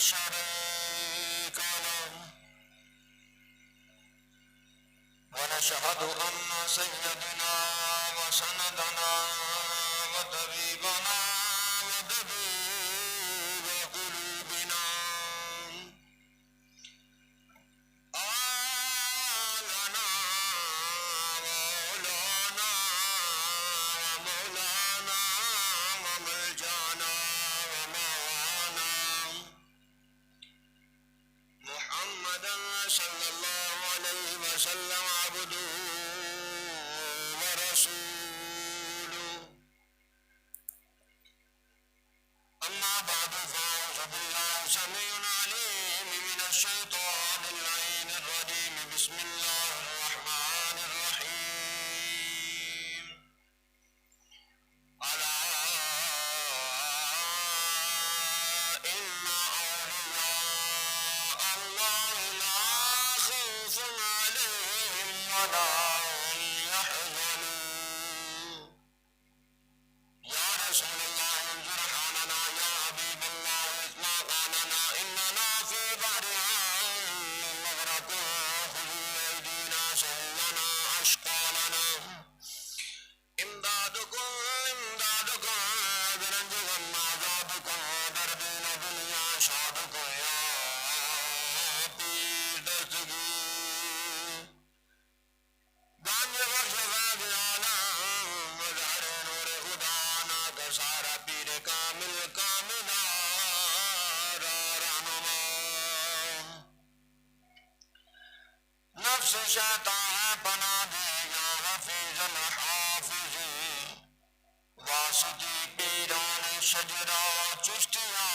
شريك له ونشهد أن سيدنا وسندنا وطبيبنا ودبيب قلوبنا آلنا وولانا ومولانا وملجانا وموانا محمدا صلى الله عليه وسلم عبده ورسوله أما بعد فأعوذ بالله السميع العليم من الشيطان اللعين الرجيم بسم الله الرحمن الرحيم ألا إن أولياء الله لا خوف عليهم ولا هم يحزنون يا رسول الله انظر حالنا يا حبيب الله اسمع قالنا إننا في بحر مغرق خذوا أيدينا سلنا أشقالنا امدادكم امدادكم برنجكم عذابكم دردین دنیا شادكم يا پیر دستگی گانج بخش غیب عالم مظہر نور خدانا کا سارا پیر کامل کاملار رہنما نفس شیطان پناہ دے یا حفیظ الحافظ واسطی پیران شجرہ چشتیاں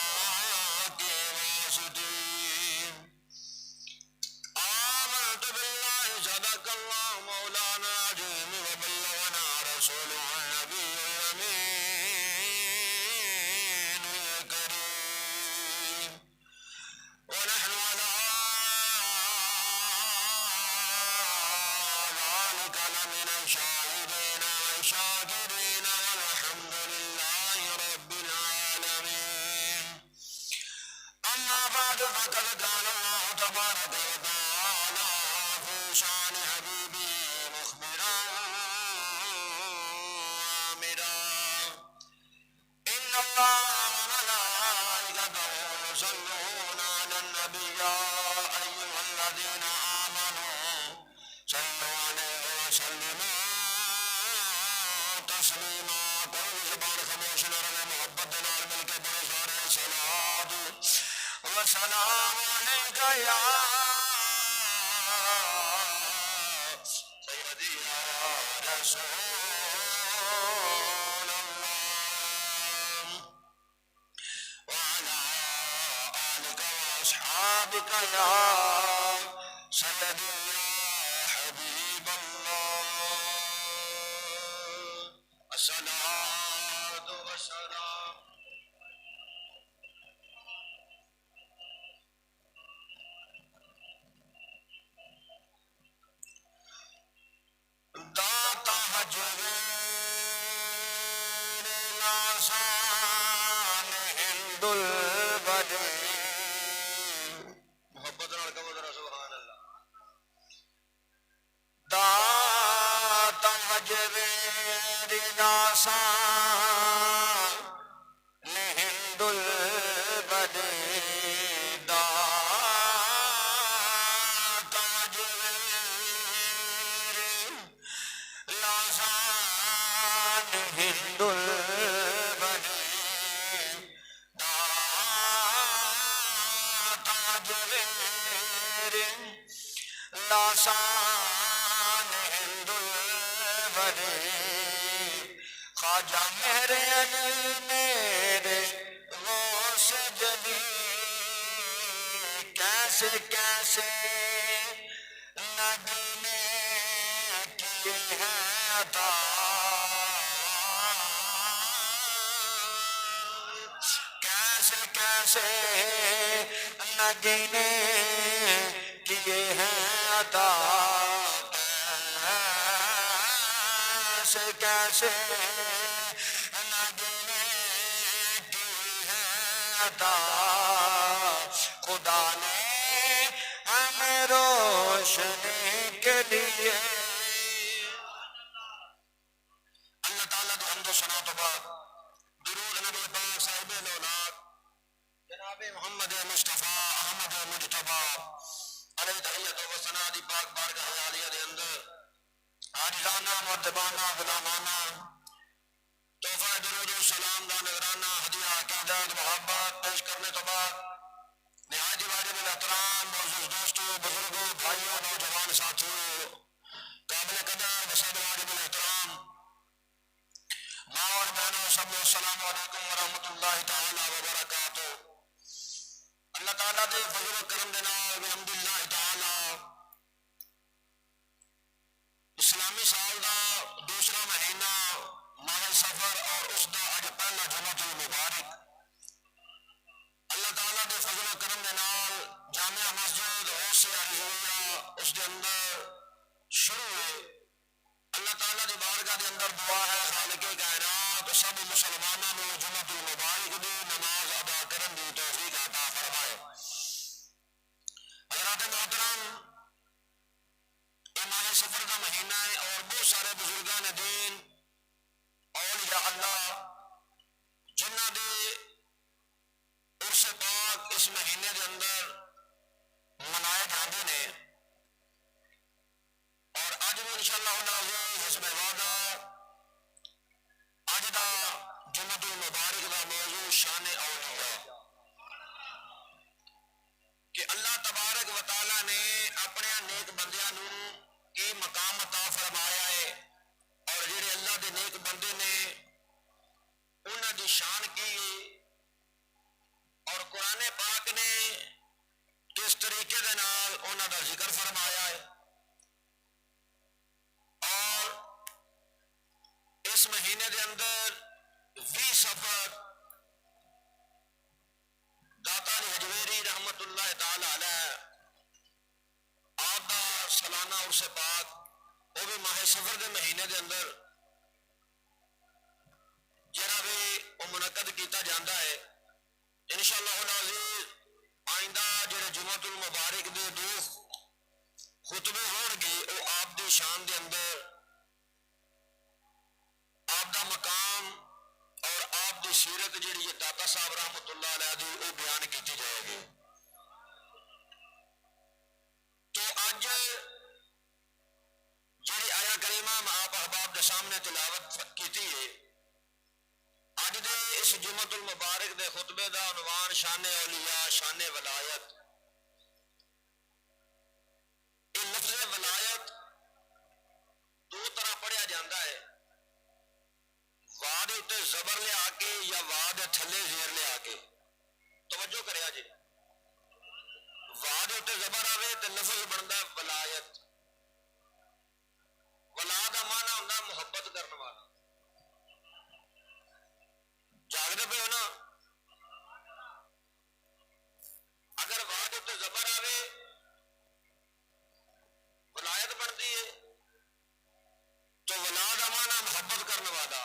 کے واسطی آمنت باللہ صدق اللہ مولانا عظیم وبلغنا رسوله النبی الامین الکریم ونحن على ذلك لمن الشاهدين والشاكرين والحمد لله رب العالمين أما بعد فقد قال الله تبارك وتعالى في شأن حبيبه مخبرا آمرا إن الله وملائكته يصلون على النبي يا أيها الذين آمنوا صلوا عليه وسلموا تسليما قول زبان خموش نرم محبت نال مل کے بڑے سارے صلاة وسلام عليك يا سيدي يا رسول الله وعلى آلك وأصحابك يا سيدي يا حبيب الله الصلاة والسلام داتا حجویر لاسان ہند البدی محبت نال کہو ذرا سبحان اللہ داتا حجویر لاسان ہند البدی داتا حجویر لاسان ہند البدی داتا حجویر لاسان ہند البدی خواجہ میرے علی میرے غوث جلی کیسے کیسے نبی نے کی ہے عطا کیسے کیسے نبی نے کیے ہیں عطا کیسے کیسے نبی نے کی ہے عطا خدا نے ہمیں روشنی کے لیے. اللہ تعالیٰ دی حمد و ثنا تو بعد درود نبی پاک صاحب الاولاد جناب محمد مصطفیٰ احمد مجتبی علیہ تحیت و ثنا دی پاک بارگاہ عالیہ دے اندر عاجزانہ مؤدبانہ غلامانہ تحفہ درود و سلام دا نذرانہ ہدیہ عقیدت محبت پیش کرنے تو بعد نہایت واجب الاحترام معزز دوستو بزرگوں بھائیوں نوجوان ساتھیوں قابل قدر وسعت واجب الاحترام ماں اور بہنوں سب السلام علیکم ورحمۃ اللہ تعالی وبرکاتہ. اللہ تعالیٰ دے فضل و کرم دے نال الحمدللہ تعالی اسلامی سال دا دوسرا مہینہ ماہ سفر اور اس دا اج پہلا جمعۃ المبارک اللہ تعالیٰ دے فضل و کرم دے نال جامعہ مسجد غوث علیہ اس دے اندر شروع ہوئے. اللہ تعالیٰ دی بارگاہ دے اندر دعا ہے خالق کائنات سب مسلمانوں نے جمعۃ المبارک دی نماز ادا کرن دی توفیق عطا فرمائے. حضرات محترم یہ ماہ سفر کا مہینہ ہے اور بہت سارے بزرگان دین اولیاء اللہ جنہ دے عرس پاک اس مہینے دے اندر منائے جاندے نے اور اج بھی انشاءاللہ العزیز حسب وعدہ اج دا جمعۃ المبارک دا موضوع شان اولیاء کہ اللہ تبارک و تعالی نے اپنے نیک بندیاں نو کی مقام عطا فرمایا ہے اور جڑے اللہ دے نیک بندے نے انہاں دی شان کی اور قرآن پاک نے کس طریقے دے نال انہاں دا ذکر فرمایا ہے. اور اس مہینے دے اندر 20 صفر داتا علی حجویری رحمت اللہ تعالی علیہ آپ دا سالانہ عرس پاک وہ بھی ماہ سفر دے مہینے دے اندر جڑا بھی وہ منعقد کیتا جاندہ ہے. انشاءاللہ العزیز آئندہ جڑے جمعۃ المبارک دے دو خطبے ہون گے وہ آپ دی شان دے اندر آپ دا مقام اور آپ دی سیرت جڑی یہ داتا صاحب رحمت اللہ علیہ دی وہ بیان کیتی جائے گی. تو اج جڑی آیا کریمہ آپ احباب دے سامنے تلاوت کیتی ہے اج دے اس جمعۃ المبارک دے خطبے دا عنوان شان اولیاء شان ولایت. یہ لفظ ولایت دو طرح پڑھیا جاندہ ہے واد اتنے زبر لے آ کے یا واد تھلے زیر لے آ کے. توجہ کریا جی واد اتنے زبر آوے تو لفظ بنتا ولایت. ولا دا معنی ہوتا محبت کرنے والا. جاگتے پہ ہو نا اگر واد اتنے زبر آوے ولایت بنتی ہے تو ولا دا معنی محبت کرنے والا.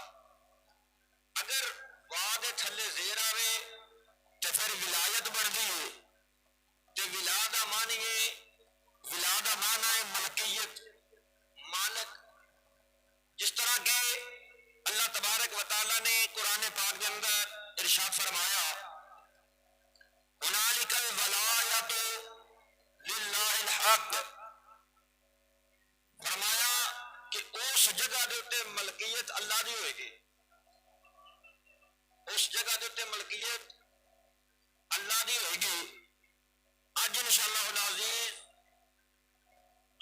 اگر واد تھلے زیر آوے تو پھر ولایت بنتی ہے تو ولا دا معنی ولا دا معنی ہے ملکیت مالک. جس طرح کہ اللہ تبارک و تعالی نے قرآن پاک کے اندر ارشاد فرمایا هنالک الولایۃ للہ الحق. فرمایا کہ اس جگہ دے تے ملکیت اللہ دی ہوئے گی. اس جگہ دے تے ملکیت اللہ دی ہوئے گی. اج انشاءاللہ العزیز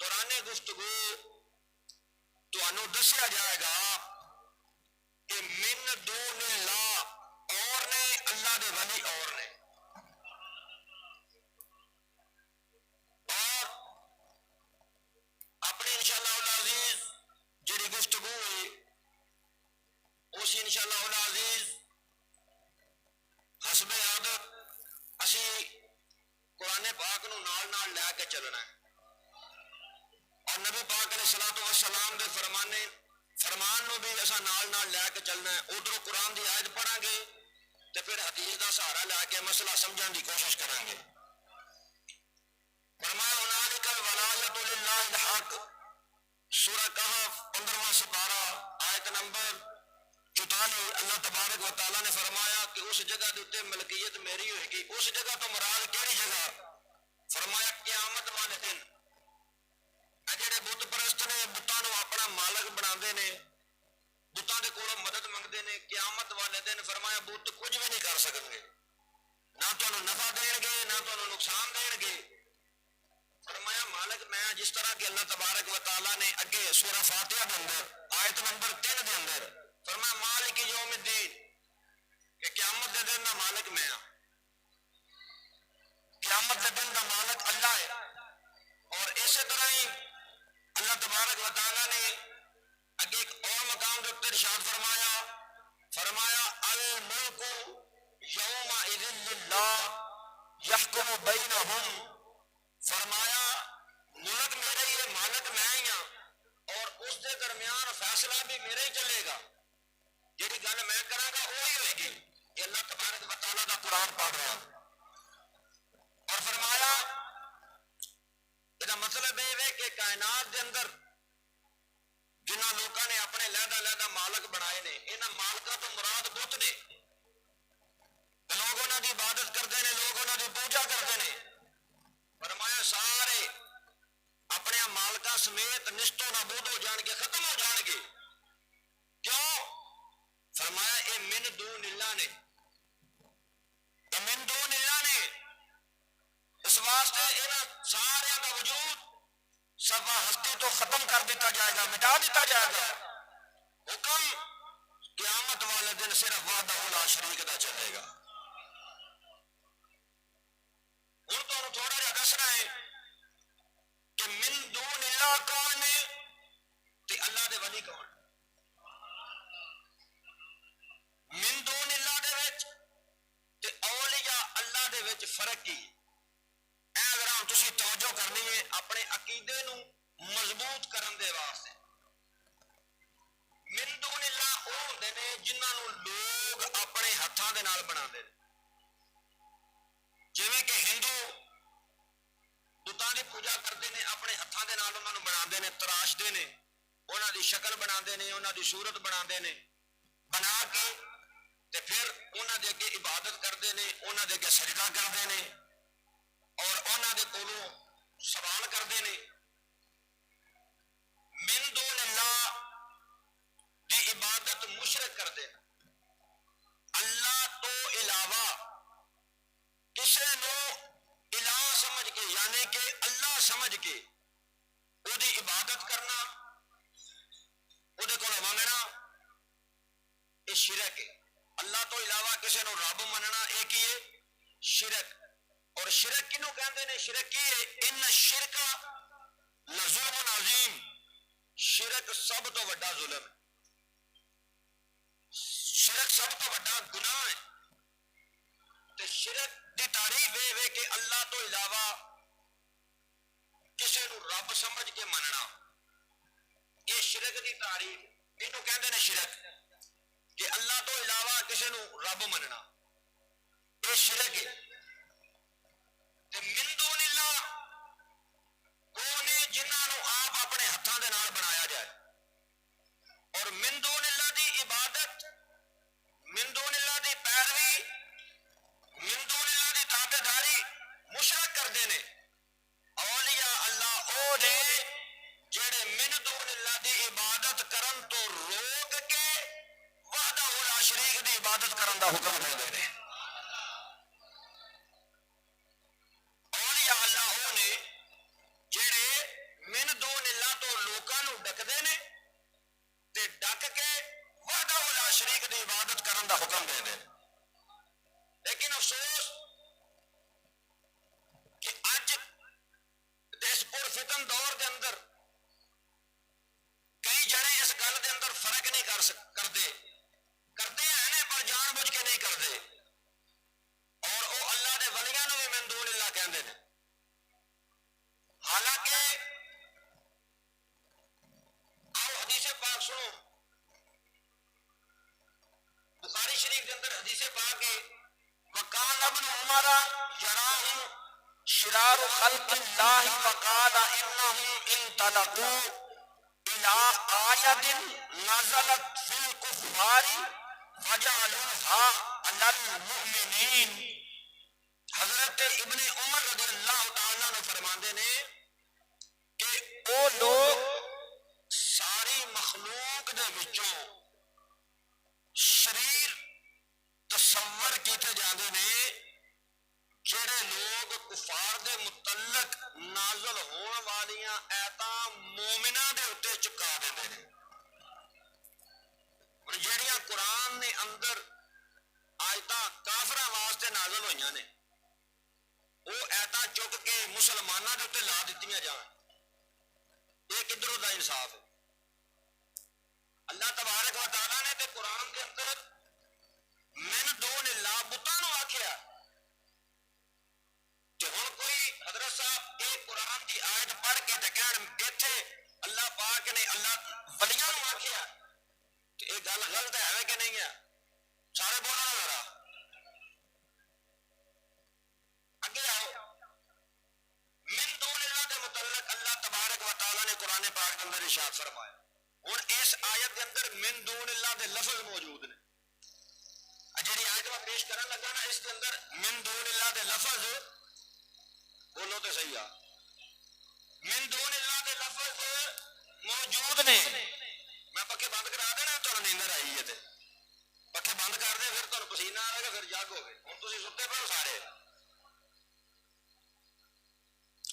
دوران گفتگو تو انو دسیا جائے گا کہ من دون اللہ اور نے اللہ دے ولی اور نے. اور اپنے انشاءاللہ العزیز جڑی گفتگو ہوئی اسی انشاءاللہ العزیز حسب عادت اسی قرآن پاک نو نال نال لے کے چلنا ہے اور نبی پاک علیہ الصلوۃ والسلام دے فرمان نو بھی ایسا نال نال لے کے چلنا ہے. ادھر قرآن دی آیت پڑھا گے تو پھر حدیث دا سہارا لے کے مسئلہ سمجھن دی کوشش کریں گے. فرمایا ہنالک الولایۃ للہ الحق، سورہ کہف 15واں سپارہ آیت نمبر 44۔ اللہ تبارک و تعالیٰ نے فرمایا کہ اس جگہ دیتے ملکیت میری ہوئے گی۔ اس جگہ تو مراد کیڑی جگہ؟ فرمایا قیامت والے دن۔ جڑے بت پرست نے بتاں نو اپنا مالک بنا نے، بتاں دے کولوں مدد منگتے نے، قیامت والے دن فرمایا بت کچھ بھی نہیں کر سکیں گے، نہ تمہیں نفع دین گے نہ تمہیں نقصان دین گے۔ فرمایا مالک میں، جس طرح کہ اللہ تبارک و تعالیٰ نے اگے سورہ فاتحہ دے اندر آیت نمبر 3 دے اندر فرمایا مالک یوم الدین، کہ قیامت دے دن دا مالک میں ہاں، قیامت دے دن دا مالک اللہ ہے۔ اور اسی طرح ہی اللہ تبارک و تعالیٰ نے اگے ایک اور مقام دے اوپر ارشاد فرمایا، فرمایا الملک یومئذ للہ یحکم بینہم، فرمایا ملک میرے ہی ہے، مالک میں ہی ہاں، اور اس دے درمیان فیصلہ بھی میرے ہی چلے گا، جیڑی گل میں کراں گا وہی ہوئے گی۔ یہ اللہ تبارک و تعالیٰ دا قرآن پڑھ رہا اور فرمایا یہ مطلب یہ ہے کہ کائنات دے اندر جنہاں لوکاں نے اپنے علیحدہ علیحدہ مالک بنائے نے، انہاں مالکاں تو مراد بت نے، لوگ انہاں دی عبادت کرتے ہیں، لوگ انہاں دی پوجا کرتے ہیں۔ فرمایا سارے اپنے مالکاں سمیت نشتو نابود ہو جان گے، ختم ہو جان گے۔ کیوں؟ فرمایا اے من دون اللہ نے، اے من دون اللہ نے، اس واسطے انہاں سارے دا وجود سوا ہستی تو ختم کر دیتا جائے گا، مٹا دیتا جائے گا۔ حکم قیامت والے دن صرف وحدہ لا شریک دا چلے گا۔ ہوں تو تھوڑا جہا دسنا ہے کہ من دون اللہ کون نے تے اللہ دے ولی کون؟ من دون اللہ دے وچ تے اولیاء اللہ دے وچ فرق کی؟ اے اگر ہم تسی توجہ کرنی ہے اپنے عقیدے نو مضبوط کرن دے واسطے۔ من دون اللہ او ہوندے نے جنہاں نو لوگ اپنے ہتھاں دے نال بنا دے، جویں کہ ہندو بتاں دی پوجا کرتے ہیں، اپنے ہتھاں دے نال انہاں نو بنا دے نے، تراش دے نے، انہاں دی شکل بنا دے نے، انہاں دی صورت بنا دے نے، بنا کے تے پھر انہاں دے اگے عبادت کرتے ہیں، انہاں دے اگے سجدہ کرتے ہیں اور انہاں دے کولوں سوال کرتے ہیں۔ من دون اللہ دی عبادت مشرک کرتے ہیں، اللہ تو علاوہ کسے نو الہ سمجھ کے، یعنی کہ اللہ سمجھ کے او دی عبادت کرنا، او دے کولوں منگنا، یہ شرک ہے۔ اللہ تو علاوہ کسے نو رب مننا یہ کی ہے؟ شرک۔ اور شرک کنوں کہندے نے؟ شرک کی ہے؟ ان الشرک لظلم عظیم، شرک سب تو بڑا ظلم ہے، شرک سب تو بڑا گناہ ہے۔ تے شرک دی تعریف یہ ہے کہ اللہ تو علاوہ کسے نو رب سمجھ کے مننا، یہ شرک دی تعریف، اینو کہندے نے شرک، کہ اللہ تو علاوہ کسے نو رب مننا، یہ شرک ہے۔ تے من دون اللہ وہ نے جنہاں نو آپ اپنے ہتھاں دے نال بنایا جائے، اور من دون اللہ دی عبادت، من دون اللہ دی پیروی، من دون اللہ دی تابعداری مشرک کردے نے۔ اولیاء اللہ او نے جڑے من دون اللہ دی عبادت کرن تو روک کے وحدہ لا شریک دی عبادت کرن دا حکم دے نے۔ اولیاء اللہ او نے جڑے من دون اللہ تو لوکاں نو ڈکدے نے تے ڈک کے وحدہ لا شریک دی عبادت کرن دا حکم دے نے۔ لیکن افسوس کہ اج اس پر فتن دور دے اندر کئی جنے اس گل دے اندر فرق نہیں کرتے ہیں پر جان بوجھ کے نہیں کرتے، اور وہ اللہ دے ولیاں نو بھی من دون اللہ کہندے نے۔ حالانکہ آؤ حدیث پاک سنو، بخاری شریف کے اندر حدیث پاک ہے، وقال ابن عمر یراہم شرار خلق اللہ فقال انہم انطلقوا الى آیت نزلت فی الکفار فجعلوها علی المؤمنین. حضرت ابن عمر رضی اللہ تعالیٰ نے فرماندے نے کہ وہ لوگ ساری مخلوق دے وچوں شریر تصور کیتے جاندے نے جڑے لوگ کفار دے متعلق نازل ہون والیاں آیاتاں مومناں دے اوتے چکا دیندے نے. اور جڑیاں قرآن نے اندر آیتاں کافراں واسطے نازل ہوئیاں نے وہ آیتاں چک کے مسلماناں دے اوتے لا دتیاں جان. یہ کدھروں دا انصاف ہے؟ اللہ تبارک و تعالیٰ نے تے قرآن کے اندر من دون اللہ بتاں نو آکھیا کہ ہن کوئی حضرت صاحب ایک قرآن کی آیت پڑھ کے تے کہن ایتھے اللہ پاک نے اللہ ولیاں نو آکھیا کہ یہ گل غلط ہے کہ نہیں ہے؟ سارے بولو نا ذرا اگے آؤ. من دون اللہ کے متعلق اللہ تبارک و تعالیٰ نے قرآن پاک کے اندر ارشاد فرمایا. ہن اس آیت کے اندر من دون اللہ دے لفظ موجود نے. جڑی آیت میں پیش کرن لگا نا اس کے اندر من دون اللہ دے لفظ بولو تے صحیح آ من دون اللہ دے لفظ موجود نے. میں پکے بند کرا دینا تمہیں نیندر آئی ہے تے پکے بند کر دے پھر تمہیں پسینہ آئے گا پھر جاگو گے. ہوں تسی ستے پے ہو سارے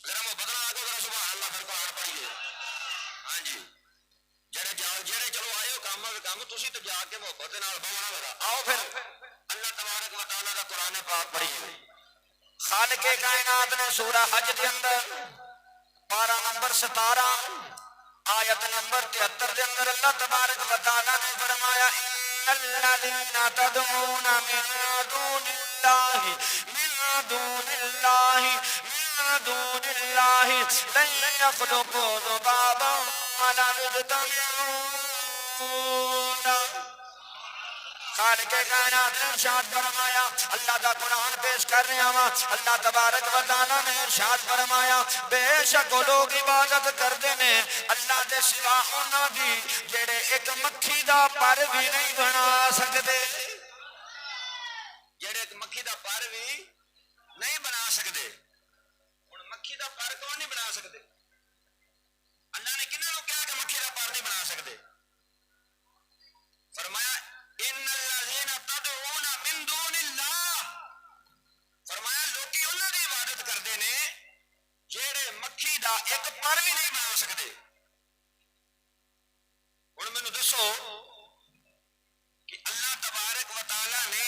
ذرا محبت نال آکھو ذرا سبحان اللہ پھر قرآن پڑھیے. ہاں جی جڑے چلو آئے ہو کام تسی تے جا کے محبت نال بہنا ذرا آؤ پھر اللہ تبارک و تعالیٰ کا قرآن پاک پڑھیے. خالق کائنات نے سورہ حج کے اندر پارہ نمبر 17 آیت نمبر 73 کے اندر اللہ تبارک و تعالیٰ نے فرمایا ان الذین تدعون من دون اللہ لن يخلقوا ذبابا ولا يجتمعون. خالق کائنات نے ارشاد فرمایا اللہ دا قرآن پیش کر رہا ہاں. اللہ تبارک و تعالیٰ نے ارشاد فرمایا بے شک وہ لوگ عبادت کرتے ہیں اللہ دے سوا انہاں دی جڑے ایک مکھی دا پر بھی نہیں بنا سکتے. جڑے ایک مکھی دا پر بھی نہیں بنا سکتے. ہن مکھی دا پر کون نہیں بنا سکتے؟ اللہ نے کنہاں نوں کہا کہ مکھی دا پر نہیں بنا سکتے؟ فرمایا ان الذین تدعون من دون اللہ. فرمایا لوکی انہاں دی عبادت کردے نے جڑے مکھی دا ایک پر بھی نہیں بنا سکتے. ہن مینوں دسو کہ اللہ تبارک و تعالیٰ نے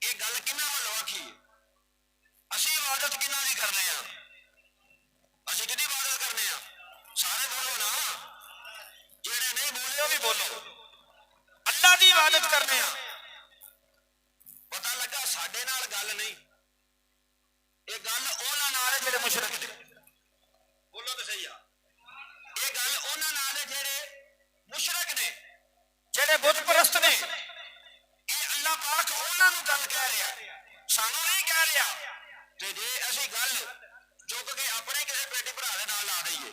یہ گل کنہاں والوں آکھی؟ اسی عبادت کنہاں دی کرنے ہاں؟ اسی کدی عبادت کرنے ہاں؟ سارے بولو نا جڑے نہیں بولے وہ بھی بولو. اللہ دی عبادت کرنے ہاں. پتہ لگا ساڈے نال گل نہیں یہ گل انہاں نال ہے جڑے مشرک نے. بولو تے صحیح آ یہ گل انہاں نال ہے جڑے مشرک نے جڑے بت پرست نے. یہ اللہ پاک انہاں نوں گل کہہ رہا سانوں نہیں کہہ رہا. تے جے اسی گل چک کے اپنے کسی بیٹے بھرا دے نال لا دئیے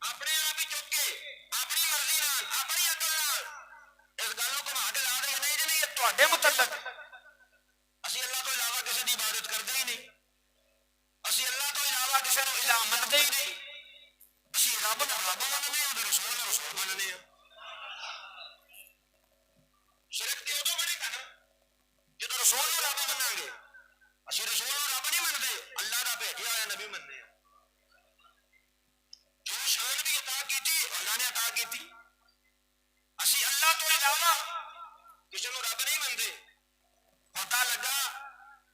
اپنے آپ ہی چک کے اپنی مرضی نال اپنی عقل نال اس گل نوں گھما کے لا دے نہیں جی نہیں یہ تواڈے متعلق اسی اللہ تو علاوہ کسی دی عبادت کرتے ہی نہیں. اسی اللہ تو علاوہ کسی نوں الہ منتے ہی نہیں. اسی رب نوں رب مننے ہاں تے رسول نوں رسول مننے ہاں. شرک تے ادوں بنے گا نا جدوں رسول نوں رب مناں گے. اسی رسول نوں رب نہیں منتے اللہ دا بھیجیا ہویا نبی مننے ہاں. جو شان بھی عطا کیتی اللہ نے عطا کیتی. اسی اللہ تو علاوہ کسی نوں رب نہیں منتے. پتہ لگا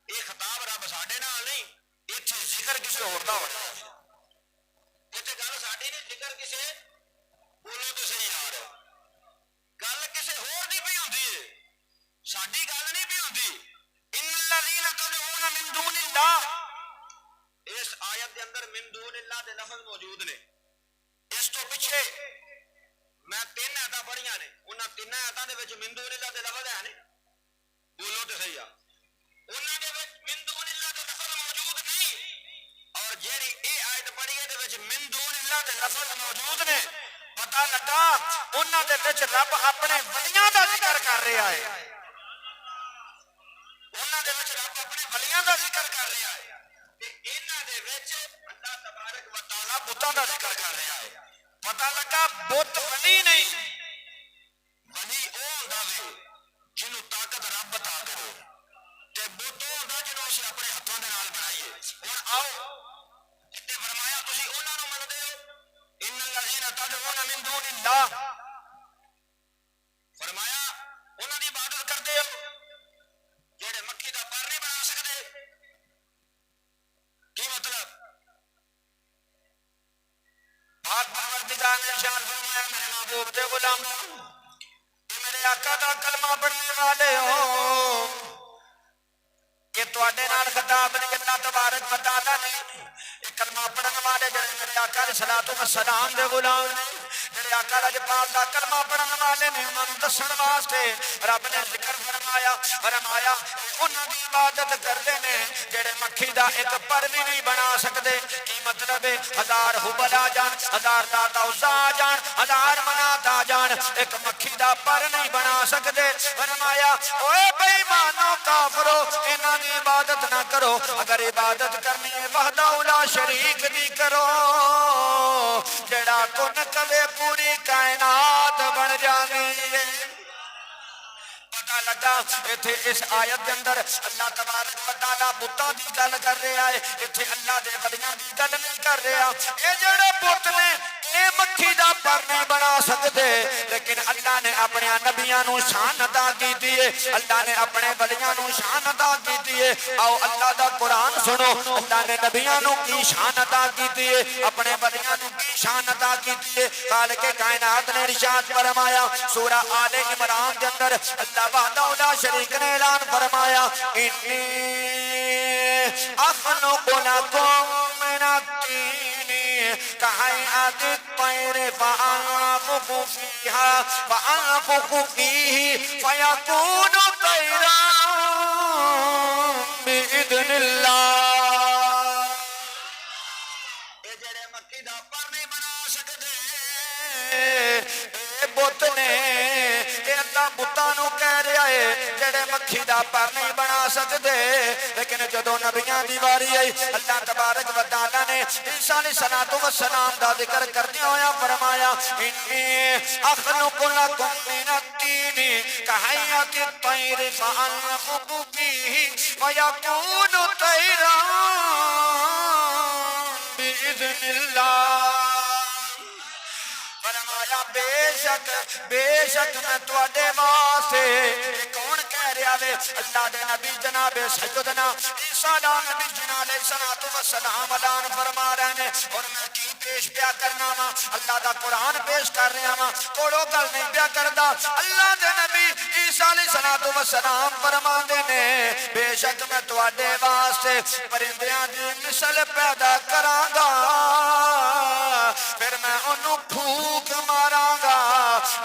یہ خطاب رب ساڈے نال نہیں ایتھے ذکر کسی ہور دا ہونا. ایتھے گل ساڈی نہیں ذکر کسی بولو تے صحیح یار گل کسی ہور دی پئی ہوندی ہے ساڈی گل نہیں پئی ہوندی. ان الذین تدعون من دون اللہ. اس آیت دے اندر من دون اللہ دے لفظ موجود نے. اس تو پیچھے میں 3 آیتاں پڑھیاں نے انہاں 3 آیتاں دے وچ من دون اللہ دے لفظ ہے نے. بولو تے صحیح آ انہاں دے وچ من دون اللہ دا لفظ موجود نہیں، اور جیڑی اے آیت پڑھی ہے دے وچ من دون اللہ دے لفظ موجود نے، پتہ لگا انہاں دے وچ رب اپنے ولیاں دا ذکر کر رہا ہے، انہاں دے وچ رب اپنے ولیاں دا ذکر کر رہا ہے تے انہاں دے وچ اللہ تبارک و تعالی بتاں دا ذکر کر رہا ہے۔ پتہ لگا بت ولی نہیں، ولی او ہوندا وے جنوں طاقت رب عطا کرے تے بت او ہوندا جنوں اسی اپنے ہتھاں دے نال بنائیے۔ ہن آؤ تے فرمایا تسی انہاں نوں مندے ہو، ان الذین تدعون من دون اللہ، فرمایا انہاں دی عبادت کردے ہو جڑے مکھی دا پر نہیں بنا سکدے، کی مطلب؟ پاک پروردگار نے ارشاد فرمایا میرے محبوب دے غلام یہ میرے آقا دا کلمہ پڑھنے والے ہو، یہ تواڈے نال خطاب نہیں، اللہ تبارک و تعالی نے یہ کلمہ پڑھن والے جڑے میرے آقا علیہ الصلوۃ والسلام دے غلام نے، جڑے آقا لاجپال دا کلمہ پڑھن والے نے، انہاں نوں دسن واسطے رب نے ذکر فرمایا انہاں دی عبادت کردے نے جڑے مکھی دا ایک پر بھی نہیں بنا سکدے۔ کی مطلب ہے؟ ہزار حبل آ جان، ہزار داتا عزا آ جان، ہزار منات آ جان، ایک مکھی دا پر نہیں بنا سکدے۔ فرمایا اوے بے ایمانو کافرو انہاں دی عبادت نہ کرو، اگر عبادت کرنی ہے وحدہ لا شریک دی کرو، جڑا کن کدے پوری کائنات بن جاندی ہے۔ پتہ لگا ایتھے اس آیت کے اندر اللہ تبارک و تعالی بتاں دی گل کر رہا ہے، ایتھے اللہ دے ولیاں دی گل نہیں کر رہا۔ اے جڑے بت نے اے مکھی دا پر نہیں بنا سکتے، لیکن اللہ نے اپنے نبیاں نوں شان عطا کیتی ہے، اللہ نے اپنے ولیاں نوں شان عطا کیتی ہے۔ آؤ اللہ دا قرآن سنو، اللہ نے نبیاں نوں کی شان عطا کیتی ہے، اپنے ولیاں نوں کی شان عطا کیتی ہے۔ خالق کائنات نے ارشاد فرمایا سورہ آل عمران کے اندر اللہ وحدہ لا شریک نے اعلان فرمایا انی اخلق لکم من الطین کہیئۃ الطیر فانفخ فیہ فیکون طیرا بإذن اللہ۔ اے جڑے مکھی دا پر نہیں بنا سکدے اے بت نے، اے اللہ بتاں نوں کہہ رہا ہے جڑے مکھی دا پر نہیں بنا سکدے، لیکن جدوں نبیاں دی واری آئی اللہ تبارک و تعالی نے عیسیٰ علیہ السلام دا ذکر کردیا ہویا فرمایا انی اخلق لکم من الطین کہیئۃ الطیر فانفخ فیہ فیکون طیرا بإذن اللہ۔ فرمایا بے شک میں تواڈے واسطے، کون کہہ رہا وے؟ اللہ دے نبی جناب سیدنا عیسیٰ نبی جناب علیہ الصلوۃ والسلام اعلان فرما رہے ہیں، اور میں کی پیش پیا کرنا وا؟ اللہ دا قرآن پیش کر رہا وا، کوڑو گل نہیں پیا کردا۔ اللہ دے نبی عیسیٰ علیہ الصلوۃ والسلام فرماندے نے بے شک میں تواڈے واسطے پرندیاں دی مثل پیدا کراں گا، پھر میں انہوں پھوک ماراں گا،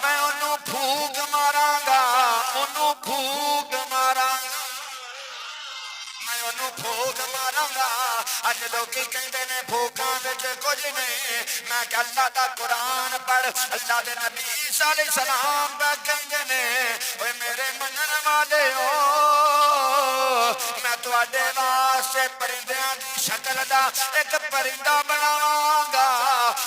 میں انہوں پھوک ماراں گا، انہوں پھوک ماراں گا، میں انہوں پھوک ماراں گا۔ اج لوکی کہندے نے پھوکاں وچ کچھ نہیں، میں کہ اللہ دا قرآن پڑھ، اللہ دے نبی عیسیٰ علیہ السلام دا کہندے نے اوے میرے منن والے ہو میں تواڈے واسطے پرندیاں دی شکل دا ایک پرندہ بناواں گا،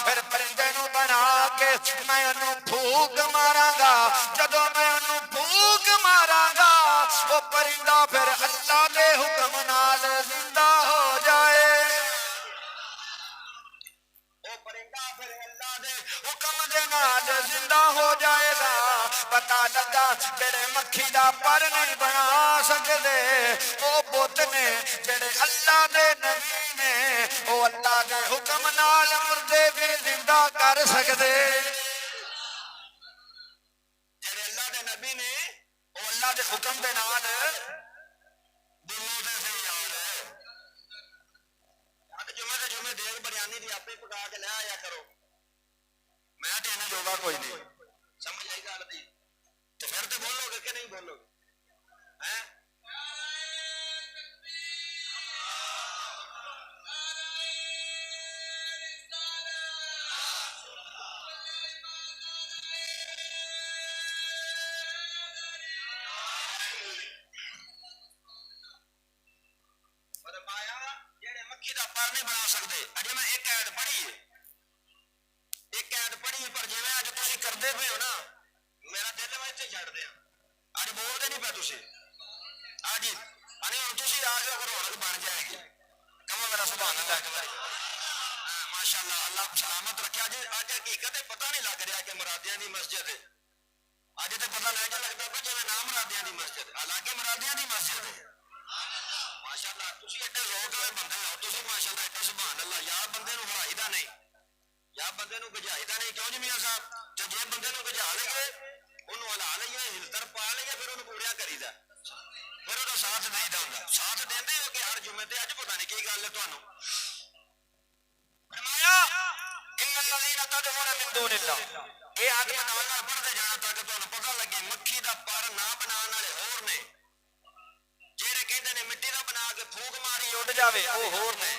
پھر پرندے نوں بنا کے میں انہوں پھوک ماراں گا، جدوں میں انہوں پھوک ماراں گا وہ پرندہ پھر اللہ دے حکم نال زندہ ہو جائے، وہ پرندہ پھر اللہ دے حکم دے نال زندہ ہو جائے گا۔ پتہ لگا جڑے مکھی دا پر نہیں بنا سکدے وہ بت نے، جڑے اللہ دے نبی نے وہ اللہ دے حکم نال مردے بھی زندہ کر سکدے، جڑے اللہ دے نبی نے وہ اللہ دے حکم دے نال بولو دے سے یار جمعے دیگ بریانی دی آپ پکا کے لے آیا کرو، میں دینے جوگا کوئی نہیں، سمجھ آئی گل دی؟ تو پھر تو بولو گے کہ نہیں بولو گے؟ اجے میں ایک آیت پڑھی ہے، ایک آیت پڑھی پر جی اج تسی کردے پے ہو نا میرا دل میں اتنے چھڑ دیا اج بولتے نہیں پے تسی ہاں جی ہوں تسی آ کے رونق بن جائے گی کہو میرا سبحان اللہ ایک بار ماشاء اللہ اللہ سلامت رکھے اج اج حقیقت پتہ نہیں لگ رہا کہ مرادیاں دی مسجد ہے اج تو پتہ لگ لگتا پہ جی نام مرادیاں دی مسجد حالانکہ مرادیاں دی مسجد ہے ماشاء اللہ تسی ایڈے لوگ ہوئے بندے ہو تسی ماشاء اللہ ایڈے سبحان اللہ یا بندے نو ہرائی دا نہیں یا بندے نو گجائی دا نہیں کیوں جی میاں صاحب جے بندے نو گجا لئیے انہوں ہلا لئیے ہلتر پا لئیے پھر انہوں پوریا کری دا پھر وہ ساتھ نہیں دا ساتھ دیندے ہو کہ ہر جمعے تے اج پتہ نہیں کی گل ہے تانوں فرمایا ان الذين تدعون من دون الله یہ آدمی نال پڑھتے جانا تاکہ تانوں پتہ لگے مکھی دا پر نہ بنان والے ہور نے جڑے کہندے نے مٹی دا بنا کے پھونک ماری اڑ جاوے او ہور نے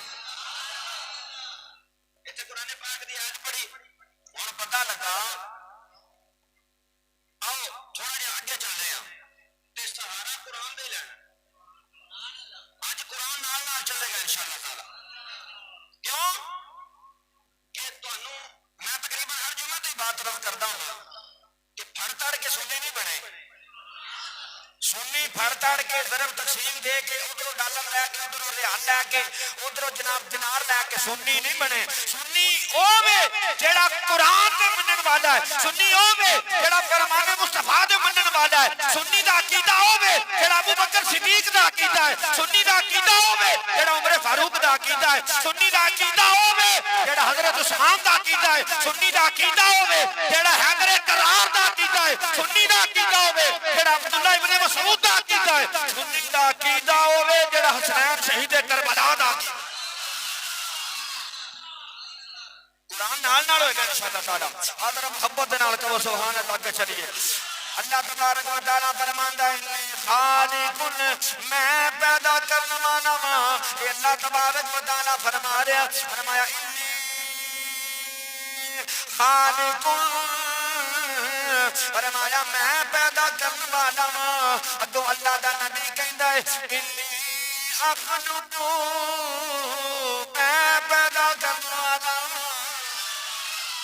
ایتھے قرآن پاک دی آیت پڑھی ہن پتہ لگا آؤ تھوڑا جہا اگے چل رہے ہیں تے سہارا قرآن دے لینا اج قرآن نال نال چلے گا انشاءاللہ تعالی کیوں کہ تانوں میں تقریباً ہر جمعہ تے بات طرف کردا ہوں کہ پھڑ تڑ کے سنی نہیں بنے سنی پھڑ تڑ کے ضرب تقسیم دے کے ادھروں ڈالر لے کے ادھروں ریال لے کے ادھروں جناب دینار لے کے سنی نہیں بنے سنی اوے جیڑا قرآن دے منن والا ہے سنی اوے جیڑا فرمان مصطفیٰ دے منن والا ہے سنی دا عقیدہ اوے جیڑا ابو بکر صدیق دا عقیدہ ہے سنی دا عقیدہ اوے جیڑا عمر فاروق دا عقیدہ ہے سنی دا عقیدہ اوے جیڑا حضرت عثمان دا عقیدہ ہے سنی دا عقیدہ ہوے جیڑا حیدر کرار دا عقیدہ ہے سنی دا عقیدہ ہوے جیڑا عبداللہ ابن مسعود دا عقیدہ ہے سنی دا عقیدہ ہوے جیڑا حسین شہید کربلا دا قرآن نال نال ہوئے گا انشاءاللہ تعالی آدھر محبت دے نال کہو سبحان اللہ کے چلیے اللہ تبارک و تعالی فرماندا ہے خالق میں پیدا کرنے والا ہوں یہ اللہ تبارک و تعالی فرما رہا فرمایا خالق فرمایا میں پیدا کرنے والا ہوں اگوں اللہ دا نبی کہندا ہے انی اخلق میں پیدا کرنے والا ہوں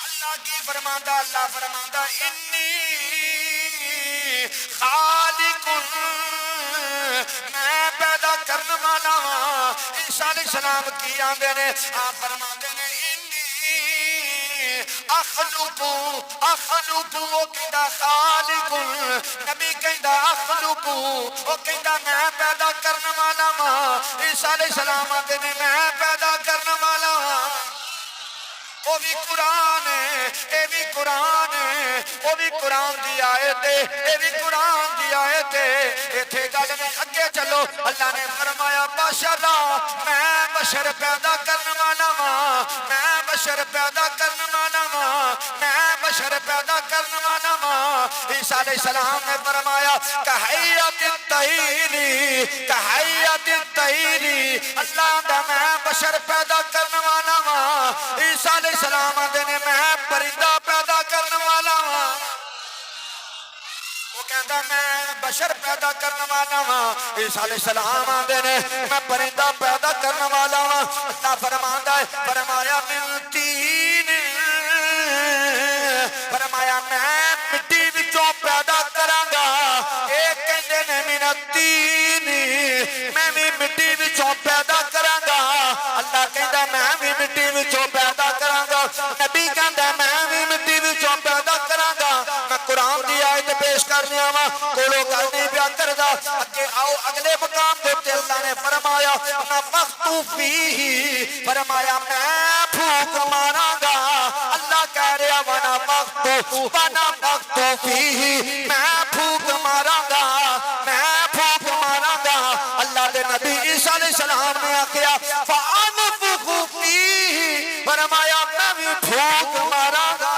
اللہ کی فرماندا اللہ فرماندا انی خالق میں پیدا کرنے والا ہوں عیسیٰ علیہ السلام کی آندے نے آپ فرماندے نے اخلق وہ کہندا خالق نبی کہندا اخلق وہ کہندا میں پیدا کرنے والا ہوں عیسیٰ علیہ السلام آندے نے میں پیدا کرنے والا ہوں وہ بھی قرآن ہے اے بھی قرآن ہے وہ بھی قرآن دی آیت ہے اے بھی قرآن دی آیت ہے ایتھے گل میں اگے چلو اللہ نے فرمایا بشرا میں بشر پیدا کرنے والا ہوں میں بشر پیدا کرنے والا ہوں میں بشر پیدا کرنے والا ہوں عیسیٰ علیہ السلام نے فرمایا کہیت الطیری کہیت الطیری اللہ دا میں بشر پیدا کرنے والا ہوں عیسیٰ علیہ السلام آدھے نے میں پرندہ پیدا کرنے والا ہوں وہ کہتا میں بشر پیدا کرنے والا ہوں عیسیٰ علیہ السلام آدھے نے میں پرندہ پیدا کرنے والا ہوں اللہ فرماندہ ہے فرمایا من تین فرمایا میں مٹی وچوں پیدا کرانگا ایک کہندے نے من التین میں بھی مٹی وچوں پیدا کرانگا اللہ کہندا میں بھی مٹی وچوں پیدا کرانگا نبی کہندا میں بھی مٹی وچوں پیدا کرانگا میں قرآن دی آیت پیش کرنے آواں کولو گل نہیں پیا کردا اگے آؤ اگلے مقام تے اللہ نے فرمایا نفخت فیہ فرمایا میں پھونک ماراں گا اللہ کہہ رہا ونفخت فیہ میں پھونک ماراں گا میں پھونک ماراں گا اللہ دے نبی عیسیٰ علیہ السلام نے آکھیا فانفخ فیہ فرمایا میں بھی پھونک ماراں گا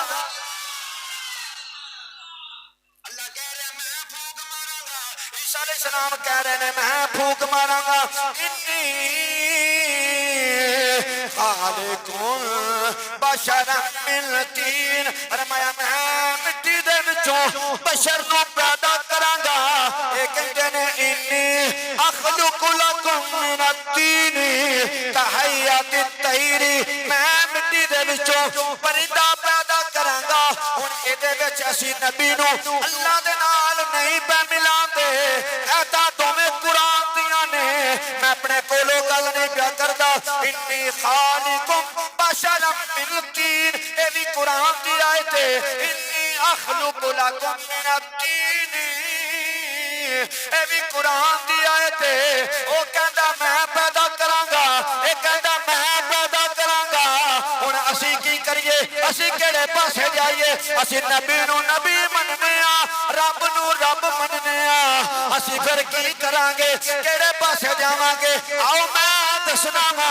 اللہ کہہ رہا میں پھونک ماراں گا عیسیٰ علیہ السلام کہہ رہے ہیں میں پھونک ماراں گا انی خالق بشر من طین فرمایا میں مٹی دے وچوں بشر کو پیدا کراں گا اے کہندے نے انی اخلق لکم من الطین کہیئۃ الطیر، میں مٹی دے وچوں پرندہ پیدا کراں گا۔ ہن اے دے وچ اسی نبی نو اللہ دے نال نہیں پہ ملاندے، ایتا دوویں قرآن دیاں نے، میں اپنے کولو گل نہیں پیا کردا۔ انی خالقم بشرا من طین، اے بھی قرآن دی آیت ہے۔ انی اخلق لکم من الطین، اے بھی قرآن دی آیت ہے۔ او کہندا میں پیدا کراں گا، اے کہندا میں پیدا کراں گا۔ ہن اسی کی کریے؟ اسی کیڑے پاسے جائیے؟ اسی نبی نو نبی مننے آ، رب نو رب مننے آ، اسی پھر کی کران گے؟ کیڑے پاسے جاواں گے؟ آؤ میں دسنا وا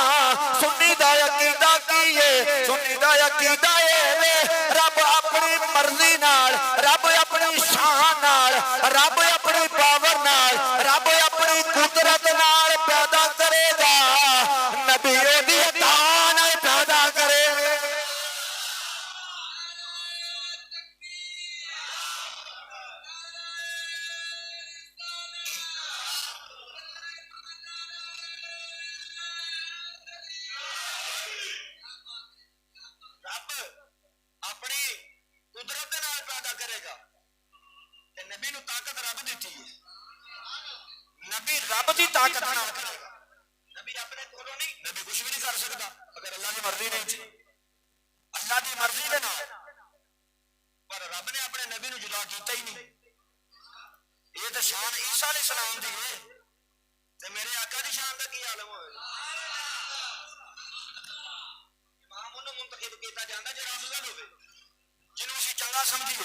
سنی دا عقیدہ کی ہے۔ سنی دا عقیدہ اے رب اپنی مرضی نال، رب اپنی شان نال، رب اپنی پاور نال، رب اپنی قدرت نال پیدا کرے گا، نبی دی عطا نال پیدا کرے گا۔ رب اپنی قدرت نال پیدا کرے گا، تے نبی نو طاقت رب دیتی ہے، نبی رب دی طاقت نال کرے گا۔ نبی اپنے کولوں نہیں، نبی کچھ بھی نہیں کر سکتا اگر اللہ دی مرضی نہیں تھی، اللہ دی مرضی دے نال۔ پر رب نے اپنے نبی نو جدا کیتا ہی نہیں۔ یہ تو شان عیسیٰ علیہ السلام دی ہے، تے میرے آقا دی شان دا کی عالم ہوئے؟ امام انہوں منتخب کیتا جاندہ جڑا افضل ہوئے، جنہوں اسی چنگا سمجھیے،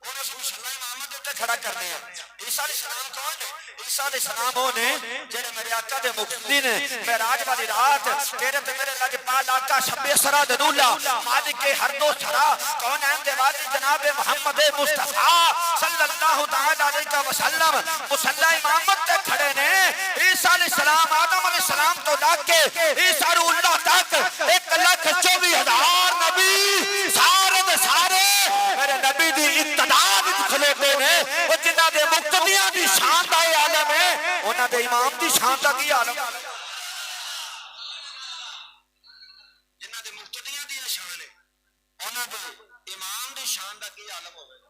انہوں سے مسلح امامت ہوتے کھڑا کرنے ہیں۔ عیسیٰ علیہ السلام کون ہے؟ عیسیٰ علیہ السلام ہونے جنہیں میرے آقا دے مقتدی نے معراج والی رات تیرے تے میرے لجپال آقا شب اسرا دنولا مالک ہر دو سرا کون ہے دے والی جناب محمد مصطفیٰ صلی اللہ تعالی علیہ وسلم مسلح امامت تے کھڑے نے۔ عیسیٰ علیہ السلام آدم علیہ السلام تو لا کے عیسیٰ اللہ تک 1,24,000 نبی سارے دے سارے میرے نبی دی ابتدا وچ کھلوتے نے، وہ جنہاں دے مقتدیاں دی شان دا عالم ہے، انہاں دے امام دی شان دا کی عالم؟ جنہاں دے مقتدیاں دی شان ہے، انہاں دے امام دی شان دا کی عالم ہوے گا؟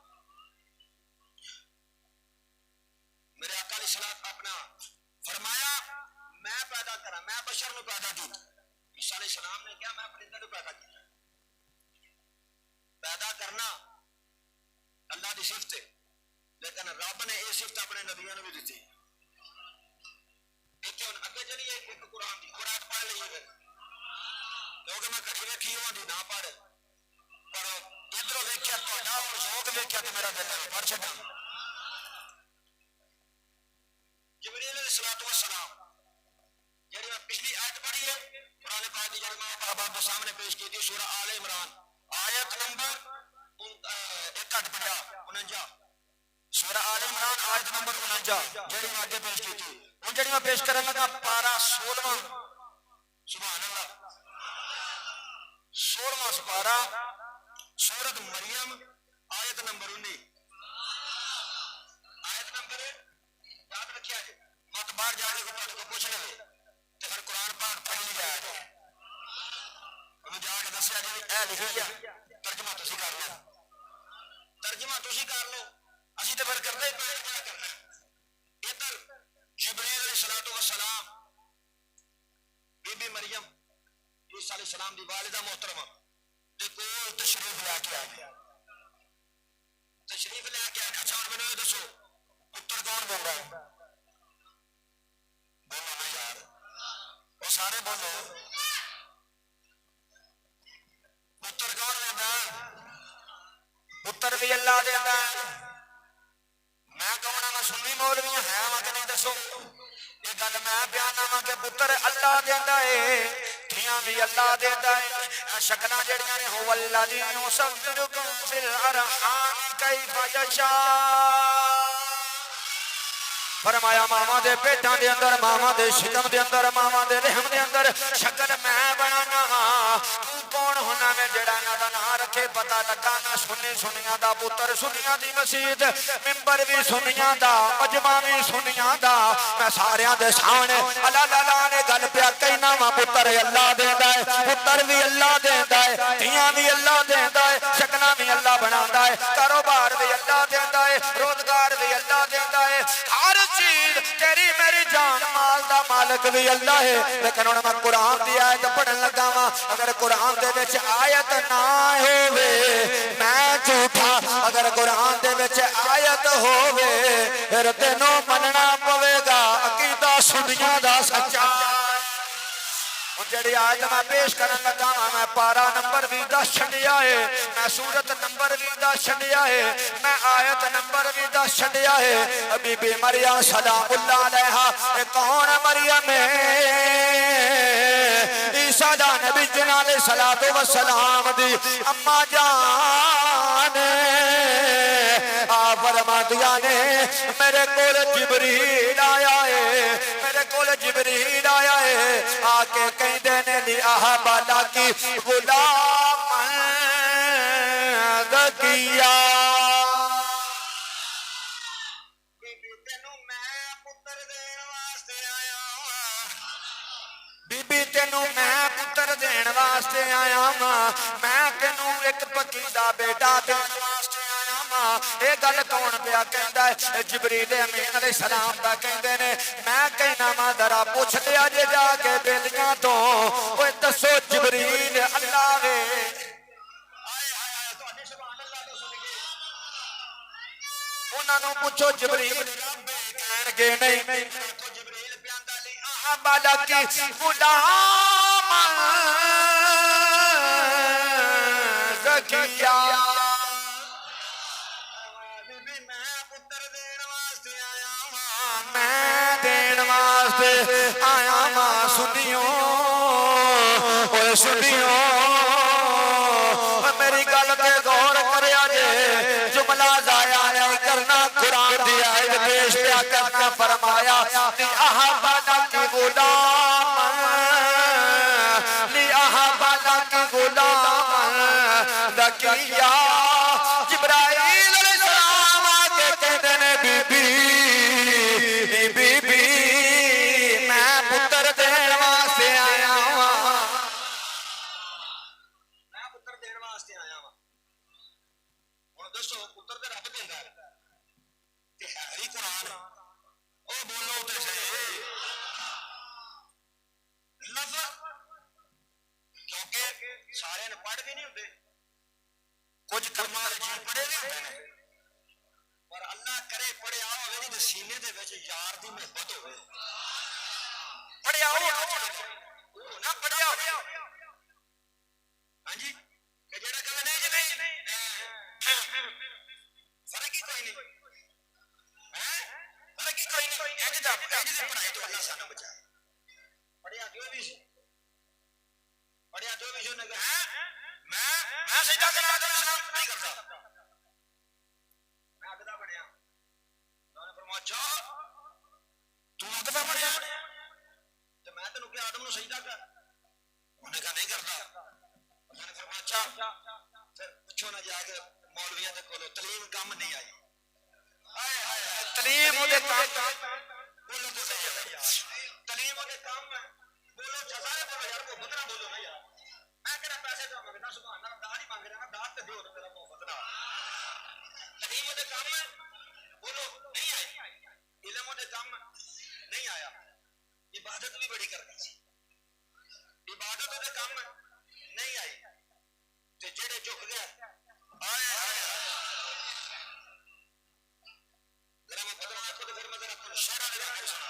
میرے آقا علیہ السلام اپنا فرمایا میں پیدا کرا، میں بشر نو پیدا کیتا۔ عیسیٰ علیہ السلام نے کیا میں پرندے نو پیدا کیتا۔ پیدا کرنا اللہ دی صفت ہے، لیکن رب نے یہ صفت اپنے نبیوں نے بھی دیتی۔ ایک اگے چلیے ایک قرآن دی قرآن پڑھ لیے پھر، کیونکہ میں کٹھی ویکھی ہوں دی نہ پڑھ، پر ادھر ویکھیا تہاڈا اور ذوق ویکھیا تو میرا دل پڑھ چھڈا۔ جبریل علیہ السلام جڑی میں پچھلی آیت پڑھی ہے قرآن پاک دی، جڑی میں آپ کے سامنے پیش کی تھی سورہ آل عمران آیت نمبر 51 سورہ آل عمران آیت نمبر 49 جڑی میں آگے پیش کی تھی، ان جڑی میں پیش کرنے لگا پارہ 16 سبحان اللہ 16واں سپارہ سورۃ مریم آیت نمبر 19 آیت نمبر یاد رکھیا جی، مت باہر جا کے کو پوچھ لے تے پھر قرآن پاک پڑھ لیا جائے انہوں جا کے دسیا جی اے لکھی ہے ترجمہ تسی کر لو، ترجمہ تسی کر لو، اسی تے پھر کرنا ہی کیا کرنا ہے۔ ادھر جبریل علیہ السلام بی بی مریم عیسیٰ علیہ السلام دی والدہ محترمہ دے کول تشریف لے کے آ گیا، تشریف لے کے آ گیا۔ اچھا اور میں نے دسو پتر کون بول رہا ہے؟ بولو نا یار، وہ سارے بولو، پتر کون دینا؟ پتر بھی اللہ دینا۔ میں کہنا میں سنی مولویاں ہے وہاں کہ نہیں دسو، یہ گل میں بیان آواں کہ پتر اللہ دینا ہے، دھیاں بھی اللہ دینا ہے، شکلاں جڑیاں نے هو الذی یصورکم فی الارحام کیف یشاء۔ فرمایا ماما دے پیٹاں دے اندر، ماما دے شکم دے اندر، ماما دے رحم دے اندر شکل میں بنانا، کون ہونا میں جڑا انہاں دا نام رکھے پتہ لگا میں سنیاں دا پتر سنیاں دی مسجد منبر بھی سنیاں دا مجمع بھی سنیاں دا میں ساریاں دے سامنے اللہ نے گل پیا کہنا وا پتر اللہ دیندا ہے پتر بھی اللہ دیندا ہے دھیاں بھی اللہ دیندا ہے شکلاں بھی اللہ بناوندا ہے کاروبار بھی اللہ دیندا ہے روزگار بھی اللہ دیندا ہے ہر چیز تیری میری جان مال دا مالک بھی اللہ ہے لیکن ہن میں قرآن دی آیت پڑھن لگا وا اگر قرآن دے وچ آیت نہ ہووے میں جھوٹا اگر قرآن دے وچ آیت ہووے پھر تینوں مننا پوے گا عقیدہ سنیاں دا سچا جڑی آیت میں پیش کرن لگا میں پارا نمبر بھی 10 چھڈیا ہے میں سورت نمبر بھی 10 چھڈیا ہے میں آیت نمبر بھی 10 چھڈیا ہے بی بی مریم سلام اللہ علیہا اے کون مریم ہے عیسیٰ دا نبی جناب علیہ الصلوۃ والسلام دی اما جان فرمایا نے میرے کول جبریل آیا ہے میرے کول جبریل آیا ہے آ کے کہندے نے لی احبالا کی غلام زکیہ بی بی تینوں میں پتر دین واسطے آیا ہاں میں تینوں ایک پکی دا بیٹا دین واسطے آیا ہاں اے گل کون پیا کہندا ہے جبریل امین علیہ السلام دا کہندے نے میں کہنا وا ذرا پوچھ لیا جے جا کے بیلیاں تو اوے دسو جبریل اللہ وے تہاڈی سبحان اللہ تو سن کے انہاں نوں پوچھو جبریل رب کہن گے نہیں جبریل پیاندا لی احبالا کی غلام زکیہ میں دین واسطے آیا ماں سنیوں اوے سنیوں میری گل تے غور کریا جے جملہ ضائع نہیں کرنا قرآن دی آیت پیش کیا کرنا فرمایا لی احبالا کی غلام لی احبالا کی غلام زکیہ جبرائیل علیہ السلام آکے کہتے نے بی بی میں پتر دین واسطے آیا ہاں میں پتر دین واسطے آیا ہاں ہن دسو پتر تے رب دیندا ہے تے ہے ہی قرآن او بولو تے صحیح لفظ کیونکہ سارے نے پڑھ بھی نہیں ہوندے کچھ کلمات جی پڑھے بھی ہوندے نے پر اللہ کرے پڑھیا ہوئے نہیں تے سینے دے وچ یار دی محبت ہوئے پڑھیا ہو نہ پڑھیا ہو ہاں جی کہ جڑا کہے نہیں جی نہیں فرق ہی کوئی نہیں فرق ہی کوئی نہیں انج دی پڑھائی تو اللہ سانو بچائے پڑھیا جو بھی سی نے کہا میں سجدہ کرنا نہیں کرتا میں عقیدہ بنیا انہوں نے فرمایا اچھا تو عقیدہ بنیا تو میں تینوں کہ آدم نو سجدہ کر انہوں نے کہا نہیں کرتا انہوں نے فرمایا اچھا پھر پوچھو نہ جا کے مولویاں دے کولو تعلیم کم نہیں آئی تعلیم دے کام بولو تو صحیح ہے تعلیم دے کام بولو سارے بولو یار کو بدنا بولو نا یار میں کہنا پیسے تو منگنا سبحان اللہ دا نہیں مانگ رہا نا داد تے دیو میرا محبت نہ تعلیم دے کام بولو نہیں آئی علم دے کام نہیں آیا عبادت بھی بڑی کرتا سی عبادت دے کام نہیں آئی تے جڑے جھک گئے آئے ذرا میں بدل رکھو تے پھر میں ذرا شعر دے سنا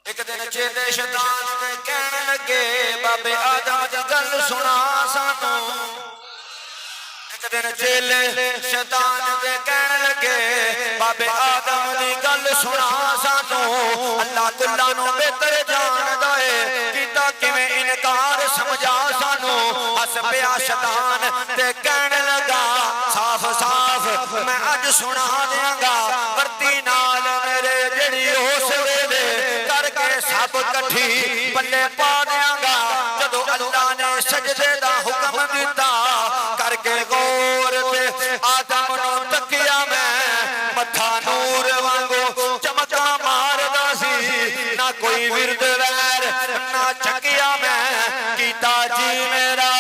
ایک دن چیلے شیطان دے کہن لگے بابے آدم دی گل سنا سانو ایک دن چیلے شیطان دے کہن لگے بابے آدم دی گل سنا سانو اللہ کلا نو بہتر جاندا ہے کیتا کیویں انکار سمجھا سانو ہس پیا شیطان تے کہن لگا صاف صاف میں اج سنا دیاں گا ورتی نال میرے جڑی اس ویلے کر کے سب کٹھی پلے پا دیاں گا جدو اللہ نے نے سجدے دا حکم دیتا کر کے غور تے آدم نو تکیا میں متھا نور وانگو چمکا ماردا سی نہ کوئی ورد ویر نہ چکیا میں کیتا جی میرا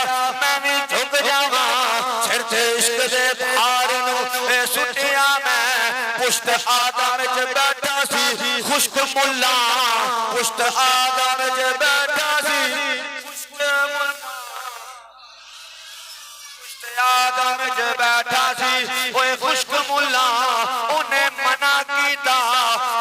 میں بھی جھک جاواں سر تے عشق دے بھار نو سٹیا میں پشت آدم وچ بیٹھا سی خشک ملا پشت آدم وچ بیٹھا سی خشک ملا آدم وچ بیٹھا سی اوے خشک ملا انہیں منع کیتا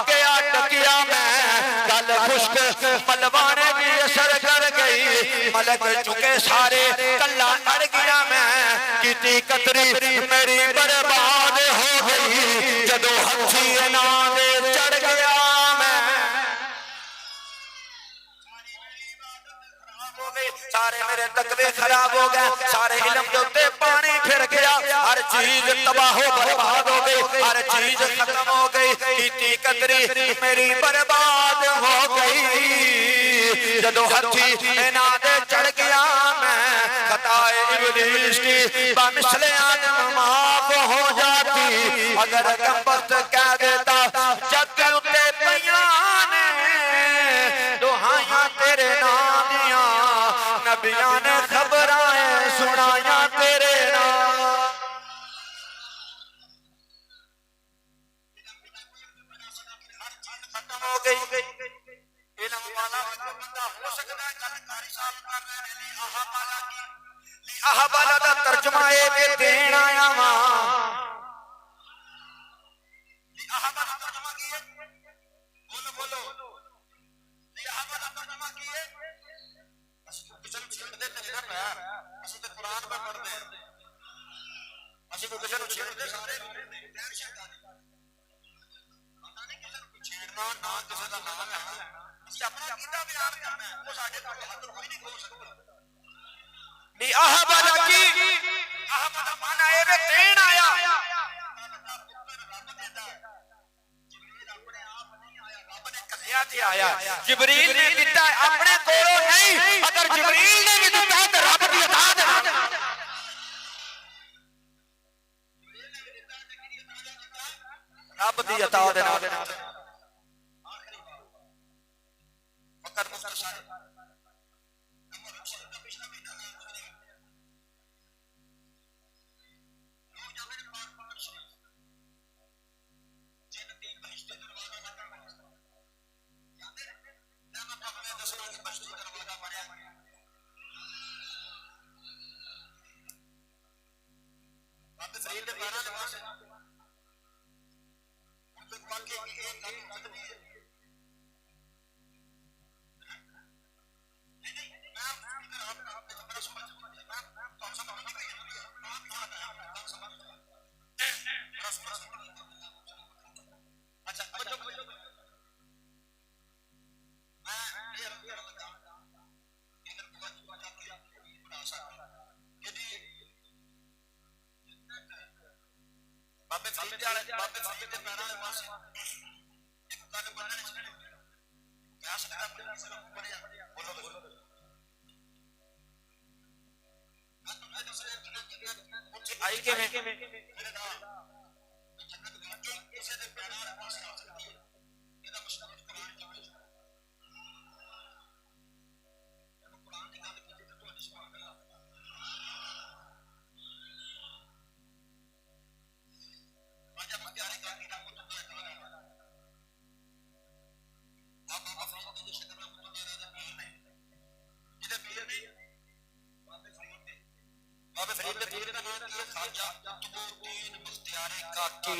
گیا ڈکیا میں گل خشک ملوانے بھی اثر کر گئی ملک چکے سارے کلا اڑ گیا میں کیتی قطری میری برباد ہو گئی جدو ہتھی انہاں دے چڑھ گیا میں سارے میرے تقوی خراب ہو گئے سارے علم جو تے پانی پھر گیا ہر چیز تباہ و برباد ہو گئی ہر چیز ختم ہو گئی کیتی قدری میری برباد ہو گئی جدو ہتھی انہاں دے چڑھ گیا میں خطائے ابلیس کی بمثل آدم معاف ہو جاتی اگر کمبخت کہہ دیتا جگ اتے بیان دہائیاں تیرے نام دیاں نبیاں نے خبرائیں سنائیاں تیرے نام ختم ہو گئی علم والا بندہ ہو سکتا ہے کاری صاحب کر رہے ہیں آہا بالا کی آہا بالا دا ترجمہ اے میں دین آیا ماں آہا بالا ترجمہ کیے بولو بولو آہا بالا ترجمہ کیے کچھ چھیڑ دیتے نہیں نا پیا اسی تے قرآن پہ پڑھ دے اسی کو کچھ چھیڑ دے سارے دیر شہدہ دے پتہ نہیں کسی چھیڑنا نہ کسی کا نام لینا اسی اپنا عقیدہ بیان کرنا ہے وہ ساڈے تک حد کوئی نہیں ہو سکتا نہیں آہا بالا کی آہا بالا مانا اے میں دین آیا جبریل نے دیتا ہے اپنے کولوں نہیں اگر جبریل نے بھی دیتا ہے تو رب دی عطا دے رب دی عطا دے آخری بات وقت مختصر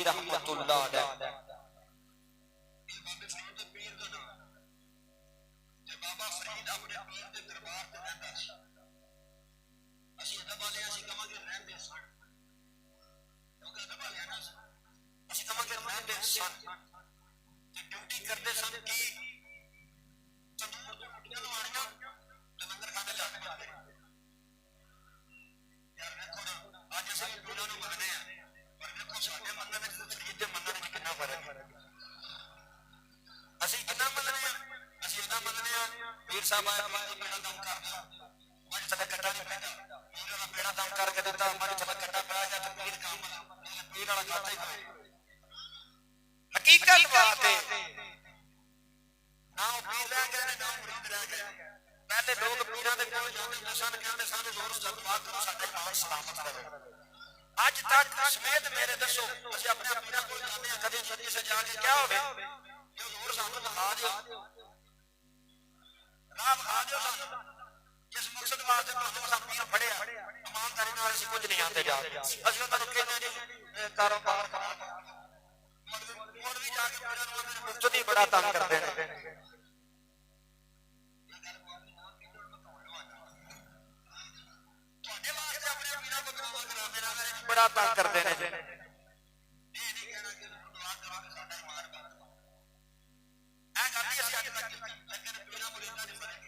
رحمت اللہ علیہ بابا فرید اپنے پیر دے دربار تے رہندا سی اسی ادب والے اسی کما کے رہندے سن کیونکہ ادب والے نا اسی کما کے رہندے سن تے ڈیوٹی کردے سن کی چندور دے مٹیاں نو آڑیاں تے لنگر کھانے جاندے یار دیکھو نا اج اسی دنیا نو مننے ہیں پر دیکھو ساڈے مننے وچ تے فرید دے مننے وچ کتنا فرق ہے اسی کتنا مننے ہیں اسی اتنا مننے ہیں پیر صاحب آیا میں میرا کام کردا ਥੱਲੇ ਕੱਟਾ ਨਹੀਂ ਪੈਂਦਾ ਪੀਰ ਦਾ ਬੇੜਾ ਦਮ ਕਰਕੇ ਦਿੱਤਾ ਮੱਝ ਥੱਲੇ ਕੱਟਾ ਪੈ ਗਿਆ ਤੇ ਪੀਰ ਕੰਮ ਪੀਰ ਵਾਲਾ ਖਾਤਾ ਹੀ ਹੋਏ ਹਕੀਕਤ ਬਾਤ ਹੈ ਨਾ ਉਹ ਪੀਰ ਰਹਿ ਗਏ ਨੇ ਨਾ ਮੁਰੀਦ ਰਹਿ ਗਏ ਪਹਿਲੇ ਲੋਕ ਪੀਰਾਂ ਦੇ ਕੋਲ ਜਾਂਦੇ ਹੁੰਦੇ ਸਨ ਕਹਿੰਦੇ ਸਾਨੂੰ ਜ਼ੋਰ ਸਤਿਕਾਰ ਕਰੋ ਸਾਡੇ ਨਾਲ ਸਲਾਮਤ ਰਹੇ ਅੱਜ ਤੱਕ ਸਮੇਤ ਮੇਰੇ ਦੱਸੋ ਅਸੀਂ ਆਪਣੇ ਪੀਰਾਂ ਕੋਲ ਜਾਂਦੇ ਹਾਂ ਕਦੇ ਕਿਸੇ ਜਾ ਕੇ ਕਿਹਾ ਹੋਵੇ ਜੋ ਜ਼ੋਰ ਸਾਨੂੰ ਦਿਖਾ ਦਿਓ ਰਾਮ ਖਾ ਦਿਓ ਸਾਨੂੰ ਜਿਸ ਮਕਸਦ ਵਾਸਤੇ ਤੁਹਾਨੂੰ ਅਸਾਂ ਪੀਰ ਫੜਿਆ ਇਮਾਨਦਾਰੀ ਨਾਲ ਅਸੀਂ ਕੁਝ ਨਹੀਂ ਆਂਦੇ ਜਾ ਅਸੀਂ ਤੁਹਾਨੂੰ ਕਹਿੰਦੇ ਜੀ ਕਾਰੋਬਾਰ ਹੁਣ ਵੀ ਜਾ ਕੇ ਪੀਰਾਂ ਨੂੰ ਮੁਫਤ ਹੀ ਬੜਾ ਤੰਗ ਕਰਦੇ ਨੇ ਬੜਾ ਤੰਗ ਕਰਦੇ ਨੇ ਜੀ ਐ ਗੱਲ ਨਹੀਂ ਅਸੀਂ ਅੱਜ ਤੱਕ ਲੇਕਿਨ ਪੀਰਾਂ ਮੁਰੀਦਾਂ ਦੀ ਫਰਕ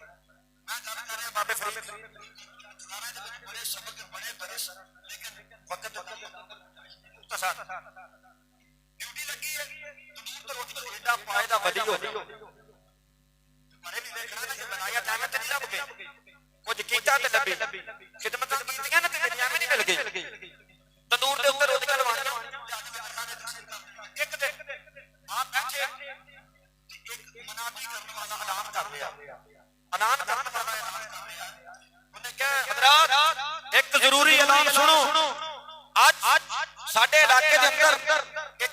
ਮੈਂ ਗੱਲ ਕਰ ਰਿਹਾ ਬਾਬੇ ਫਰੀਦ ਸਾਰੇ ਦੇ ਵਿੱਚ ਬੜੇ ਸਬਕ ਬੜੇ ਲੇਕਿਨ ਵਕਤ ਮੁਖਤਸਰ ਡਿਊਟੀ ਲੱਗੀ ਹੈ ਤੰਦੂਰ ਤੇ ਰੋਟੀ ਏਡਾ ਫਾਇਦਾ ਵਧੀ ਹੋ ਬੜੇ ਵੀ ਵੇਖਣਾ ਨਾ ਕਿ ਬਣਾਇਆ ਟਾਈਮ ਤੇ ਨਹੀਂ ਲੱਭ ਗਏ ਕੁਝ ਕੀਤਾ ਤੇ ਲੱਭੀ ਖਿਦਮਤਾਂ ਕੀਤੀਆਂ ਨਾ ਤੇ ਦੁਨੀਆ ਵਿੱਚ ਨਹੀਂ ਮਿਲ ਗਈ ਤੰਦੂਰ ਦੇ ਉੱਤੇ ਰੋਟੀਆਂ ਲਵਾਉਣੀਆਂ ਇੱਕ ਦਿਨ ਆਪ ਬੈਠੇ ਇੱਕ ਮਨਾਦੀ ਕਰਨ ਵਾਲਾ ਐਲਾਨ ਕਰ ਰਿਹਾ ਐਲਾਨ ਕਰਨ ਵਾਲਾ ਐਲਾਨ ਕਰ ਰਿਹਾ ਉਹਨੇ ਕਿਹਾ ਹਜ਼ਰਤ ਇੱਕ ਜ਼ਰੂਰੀ ਐਲਾਨ ਸੁਣੋ ਅੱਜ ਸਾਡੇ ਇਲਾਕੇ ਦੇ ਅੰਦਰ ਇੱਕ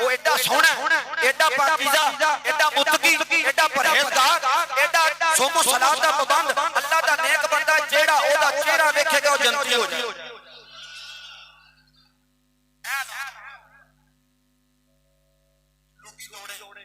ਉਹ ਐਡਾ ਸੋਹਣਾ ਐਡਾ ਪਾਕੀਜ਼ਾ ਐਡਾ ਮੁਤਕੀ ਐਡਾ ਪਰਹੇਜ਼ਗਾਰ ਐਡਾ ਸੋਮੋ ਸਲਾਤ ਦਾ ਪਾਬੰਦ ਅੱਲਾਹ ਦਾ ਨੇਕ ਬੰਦਾ ਜਿਹੜਾ ਉਹਦਾ ਚਿਹਰਾ ਵੇਖੇਗਾ ਉਹ ਜੰਨਤੀ ਹੋ ਜਾਏ ਲੋਕੀ ਦੌੜੇ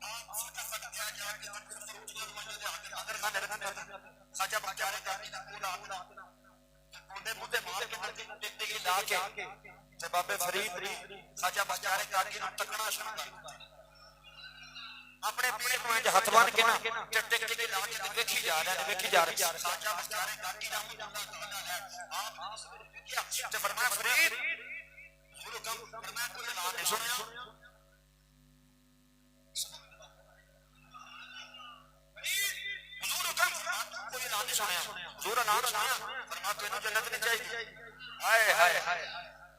ਆਪ ਫਟਾਫਟ ਗਿਆ ਜਾ ਕੇ ਤਕਬੀਰ ਰੋਟੀਆਂ ਮੰਜੇ ਦੇ ਹੱਥ ਅੰਦਰ ਖਾਜਾ ਬਚਾਰੇ ਕਾਕੀ ਦਾ ਕੋਲਾ ਉਹਦੇ ਮੁੱਦੇ ਮਾਰ ਕੇ ਟਿੱਕੀ ਲਾ ਕੇ ਤੇ ਬਾਬੇ ਫਰੀਦ ਖਾਜਾ ਬਚਾਰੇ ਕਾਕੀ ਨੂੰ ਤੱਕਣਾ ਸ਼ੁਰੂ ਕਰ ਆਪਣੇ ਪੀਰ ਨੂੰ ਇੰਜ ਹੱਥ ਬੰਨ ਕੇ ਨਾ ਟਿੱਕੀ ਲਾ ਕੇ ਵੇਖੀ ਜਾ ਰਹੇ ਖਾਜਾ ਬਚਾਰੇ ਕਾਕੀ ਦਾ ਮੁੱਦਾ ਤਾਲਾ ਹੈ ਆਪ ਵੇਖਿਆ ਤੇ ਫਰਮਾਇਆ ਫਰੀਦ ਗੁਰੂ ਕੰਮ ਫਰਮਾਇਆ ਕੋਈ ਐਲਾਨ ਨਹੀਂ ਸੁਣਿਆ ਕੋਈ ਐਲਾਨ ਨਹੀਂ ਸੁਣਿਆ ਜ਼ੋਰ ਐਲਾਨ ਸੁਣਿਆ ਫਰਮਾਇਆ ਤੈਨੂੰ ਜੰਨਤ ਨਹੀਂ ਚਾਹੀਦੀ ਹਾਏ ਹਾਏ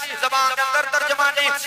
ਦੀ ਜ਼ਬਾਨ ਦੇ ਅੰਦਰ ਤਰਜਮਾਨੀ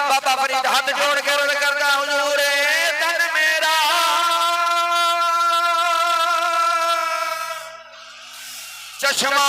ਬਾਬਾ ਫਰੀਦ ਹੱਥ ਜੋੜ ਕੇ ਅਰਜ਼ ਕਰਦਾ ਹੁਜ਼ੂਰ ਤਨ ਮੇਰਾ ਚਸ਼ਮਾ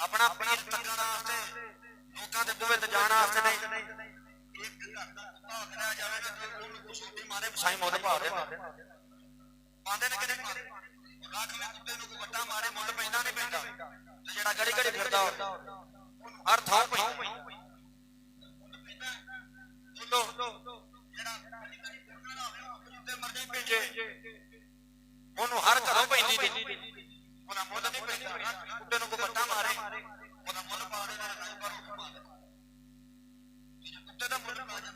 اپنا پیر تکن واسطے لوکاں دے بوئے تے جان واسطے نہیں ایک گھر دا کتا اگڑا جاوے نا تے اونوں کو سوٹی مارے سائیں موت پا دے پاندے نے کہ نہیں پاندے راکھ میں کتے نوں کو وٹا مارے مول پیندا نہیں پیندا تے جڑا گڑی گڑی پھردا ہر تھاں پئی بولو جڑا گڑی گڑی پھردا ہوے او تے مرضی بھیجے اونوں ہر طرح پیندی تے انہاں مول نہیں پیندا کتے نوں کو وٹا مارے انہاں مول پا دے نال نہیں پر پا دے کتے دا مول پا جے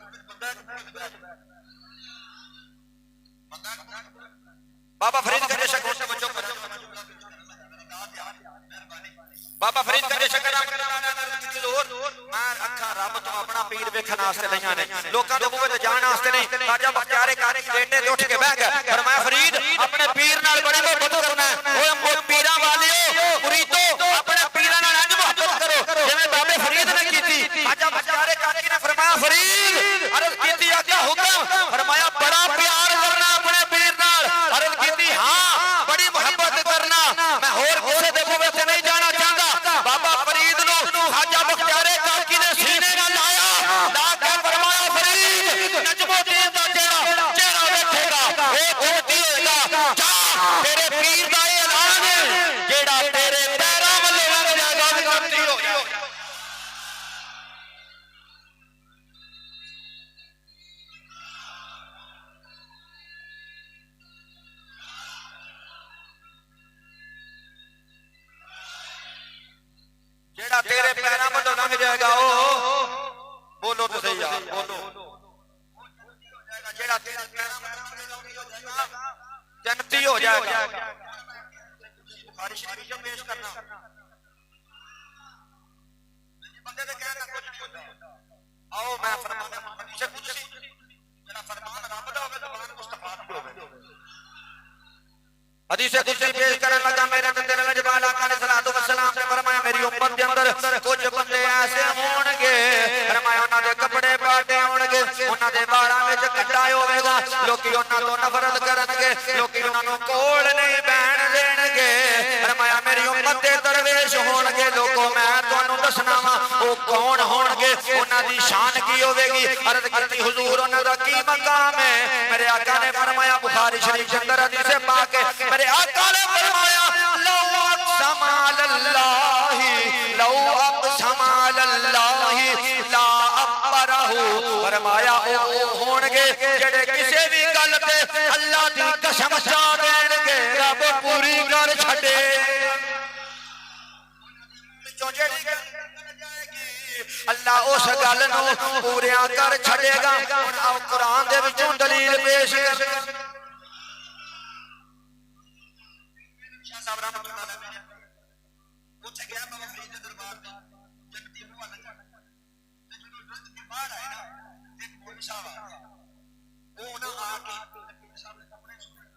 بندہ بابا فرید کا بے شک ہوتے بچوں پر بابا فرید کا بے شک میں اکھاں رب تو اپنا پیر ویکھن واسطے لئیاں نے لوکاں دے بوئے تے جان واسطے نہیں خواجہ بختیار کاری ڈیٹے تے اٹھ کے بیٹھ گیا فرمایا فرید اپنے پیر نال بڑی محبت کرنا ہے اوے پیراں والیو مریدو اپنے پیراں نال انج محبت کرو جویں بابے فرید نے کیتی خواجہ بختیار کاری نے فرمایا فرید عرض کیتی آقا حکم فرمایا بڑا پیار کرنا اپنے پیر نال عرض کیتی ہاں بڑی محبت کرنا میں ہور کسے دے بوئے تے نہیں جانا چاہندا بابا فرید نو خواجہ بختیار کاکی نے سینے نال لایا لا کے فرمایا فرید نجم الدین دا چہرہ ویکھے گا او چھوٹی ہوئے گا جا تیرے پیر دا اعلان ہے جیڑا تیرے پیراں ولے لنگ جائے گا چھوٹی ہو جائے گا جیڑا تیرے پیراں ولے لنگ جائے گا او بولو تو صحیح یار بولو جیڑا تیرے پیراں ولے لنگ جائے گا جنتی ہو جائے گا بخاری شریف جو پیش کرنا بندے دے کہنا کچھ نہیں ہوتا آؤ میں فرمانا حدیث قدسی جڑا فرمان رب دا ہوے زبان مصطفیٰ دی ہوے حدیث قدسی پیش کرنے لگا میرے بندے نے جبال آقا علیہ الصلوۃ والسلام نے فرمایا میری امت دے اندر کچھ بندے ایسے ہون گے فرمایا انہاں دے کپڑے پاٹے ہون گے انہاں دے بالاں وچ کٹا ہوے گا لوکی انہاں تو نفرت کرن گے لوکی انہاں نوں کول نہیں بہن دین گے فرمایا میری امت دے درویش ہون گے لوکو میں تانوں دسنا وا او کون ہون گے انہاں دی شان کی ہوے گی عرض کیتی حضور انہاں دا کی مقام ہے میرے آقا نے فرمایا بخاری شریف کے اندر حدیث پاک ہے میرے آقا نے فرمایا لو اقسم علی اللہ لا ابرہ فرمایا او ہون گے جڑے کسے بھی گل تے اللہ دی قسم چا دین گے رب پوری کر چھڈے جو جڑی گل جائے گی اللہ اس گل نو پوریاں کر چھڈے گا ہن آؤ قرآن دے وچوں دلیل پیش کر صاحب رحمۃ اللہ علیہ پوچھ گیا بابا فرید دے دربار تے جنتی بوا لگا تے جدوں جنت دے باہر آئے نا ایک مولوی صاحب آ گیا وہ نہ آ کے نبی صاحب نے کپڑے سنے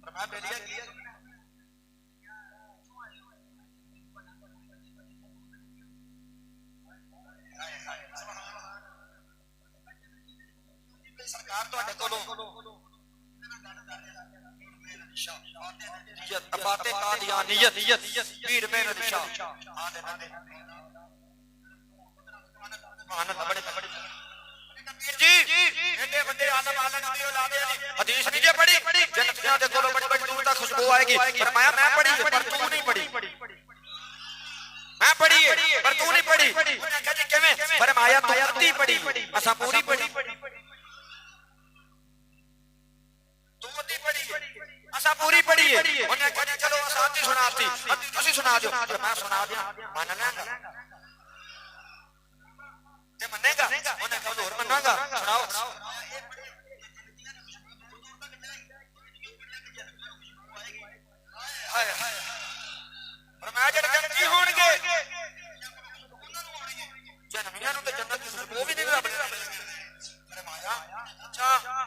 فرمایا بیلیاں کی سرکار تواڈے کولوں فاتح قادیانیت پیر محمد شاہ سبحان اللہ بڑے بڑے پیر جی ایڈے بڑے عالم نبی اولاد حدیث نہیں پڑھی جنتیاں دے کولوں بڑی بڑی دور تک خوشبو آئے گی فرمایا میں پڑھی پر تو نہیں پڑھی میں پڑھی پر تو نہیں پڑھی کیویں فرمایا تو ادھی پڑھی اساں پوری پڑھی اسا پوری پڑھی ہے انہیں کہا چلو اسا آتی سناتی تسی سنا دیو میں سنا دیا مان لیں گا تے منے گا انہیں کہا اور مننا گا سناؤ فرمایا جڑے جنتی ہون گے جنمیاں نوں تے جنت دی خوشبو بھی نہیں رب نے فرمایا اچھا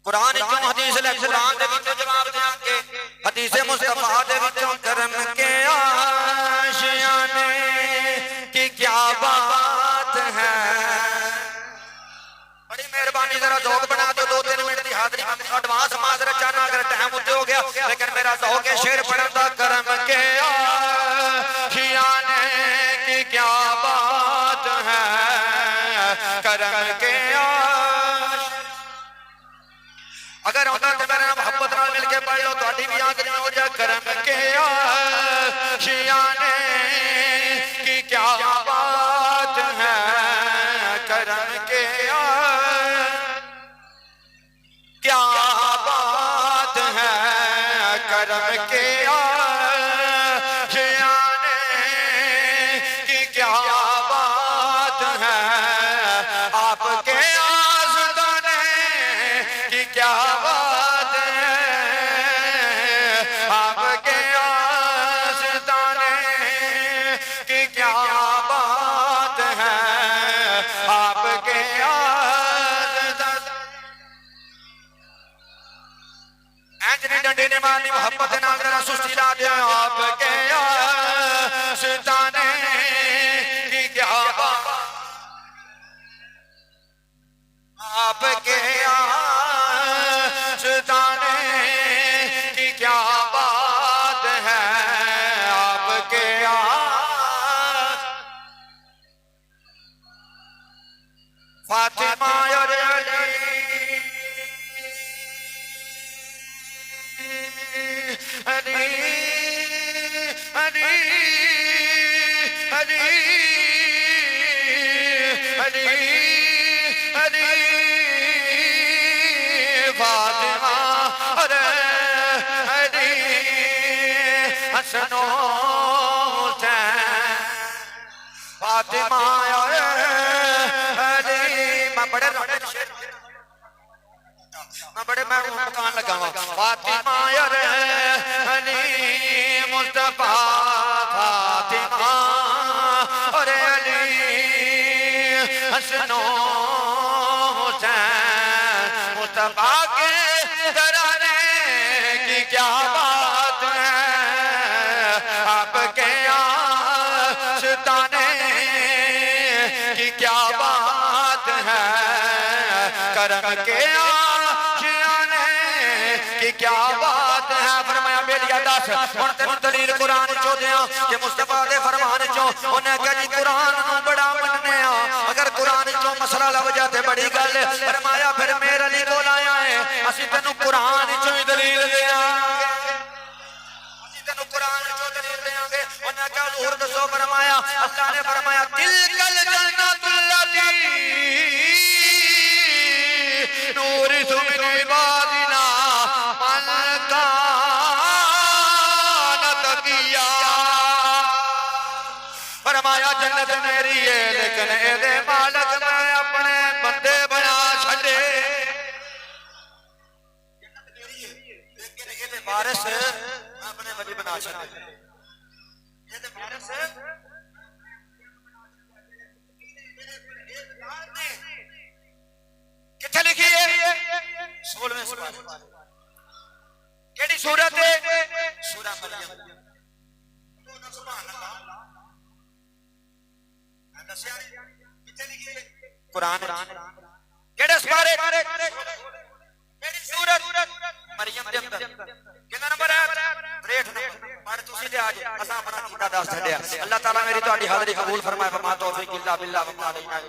قرآن چوں حدیث لے قرآن دے وچوں جواب دیاں گے حدیث مصطفیٰ دے وچوں کرم کے آشیانے کی کیا بات ہے بڑی مہربانی ذرا ذوق بنا دو 2-3 منٹ دی حاضری ایڈوانس معذرت چاہنا اگر ٹائم ہوتے ہو گیا لیکن میرا ذوق ہے شعر پڑھن دا کرم کے آشیانے کی کیا بات ہے کرم کے اگر ہوتا تو میرے محبت نال مل کے پڑھ لو تو بھی یاد نہیں ہو جائے کرم کے آشیانے کی کیا بات ہے کرم کے کیا بات ہے کرم کے آشیانے کی کیا بات ہے آپ کے آستانے کی کیا بات ہے آپ کے آستانے کی کیا بات ہے آپ کے آستانے اینجنی ڈنڈی نے مانی محبت ناظرہ سستی لا دیا آپ کے آستانے کی کیا بات آپ کے آستانے کی کیا بات ہے آپ کے فاطمہ اور علی علی علی علی علی علی فاطمہ اور علی حسن و حسین فاطمہ اور علی میں بڑے میں مکان لگا ہوا فاطمہ اور علی مصطفیٰ فاطمہ اور علی حسن و حسین مصطفیٰ کے گھرانے کی کیا بات ہے آپ کے آستانے کی کیا بات ہے کرم کے آشیانے کی کیا بات ہے فرمایا بیلیا دس ہن تینوں دلیل قرآن چوں دیاں کہ مصطفیٰ دے فرمان چوں انہیں کہا جی قرآن نوں بڑا مننے اگر قرآن چوں مسئلہ لب جاتے بڑی گل فرمایا پھر میرے علی کول آیا ہے اسی تینوں قرآن چوں ہی دلیل دیاں قرآن جو دلیل دیاں گے انہیں کہا ظہور دسو فرمایا اللہ نے فرمایا تلک الجنت اللاتی نورث من عبادنا من کان تقیا فرمایا جنت میری ہے لیکن اے دے مالک میں اپنے بندے بنا چھڑے جنت میری ہے لیکن اے دے وارث اپنے ولی بنا چھڑے یہ دے وارث کتھے لکھی ہے 16ویں سورہ کیڑی سورت ہے سورہ مریم سبحان اللہ دسیا کتھے لکھی ہے قرآن کیڑے سپارے کیڑی سورت مریم دے اندر کتنا نمبر ہے 63 پڑھ تسی تے آج اساں اپنا کیتا دس چھڈیا اللہ تعالی میری تہاڈی حاضری قبول فرمائے وما توفیق الا باللہ وما علینا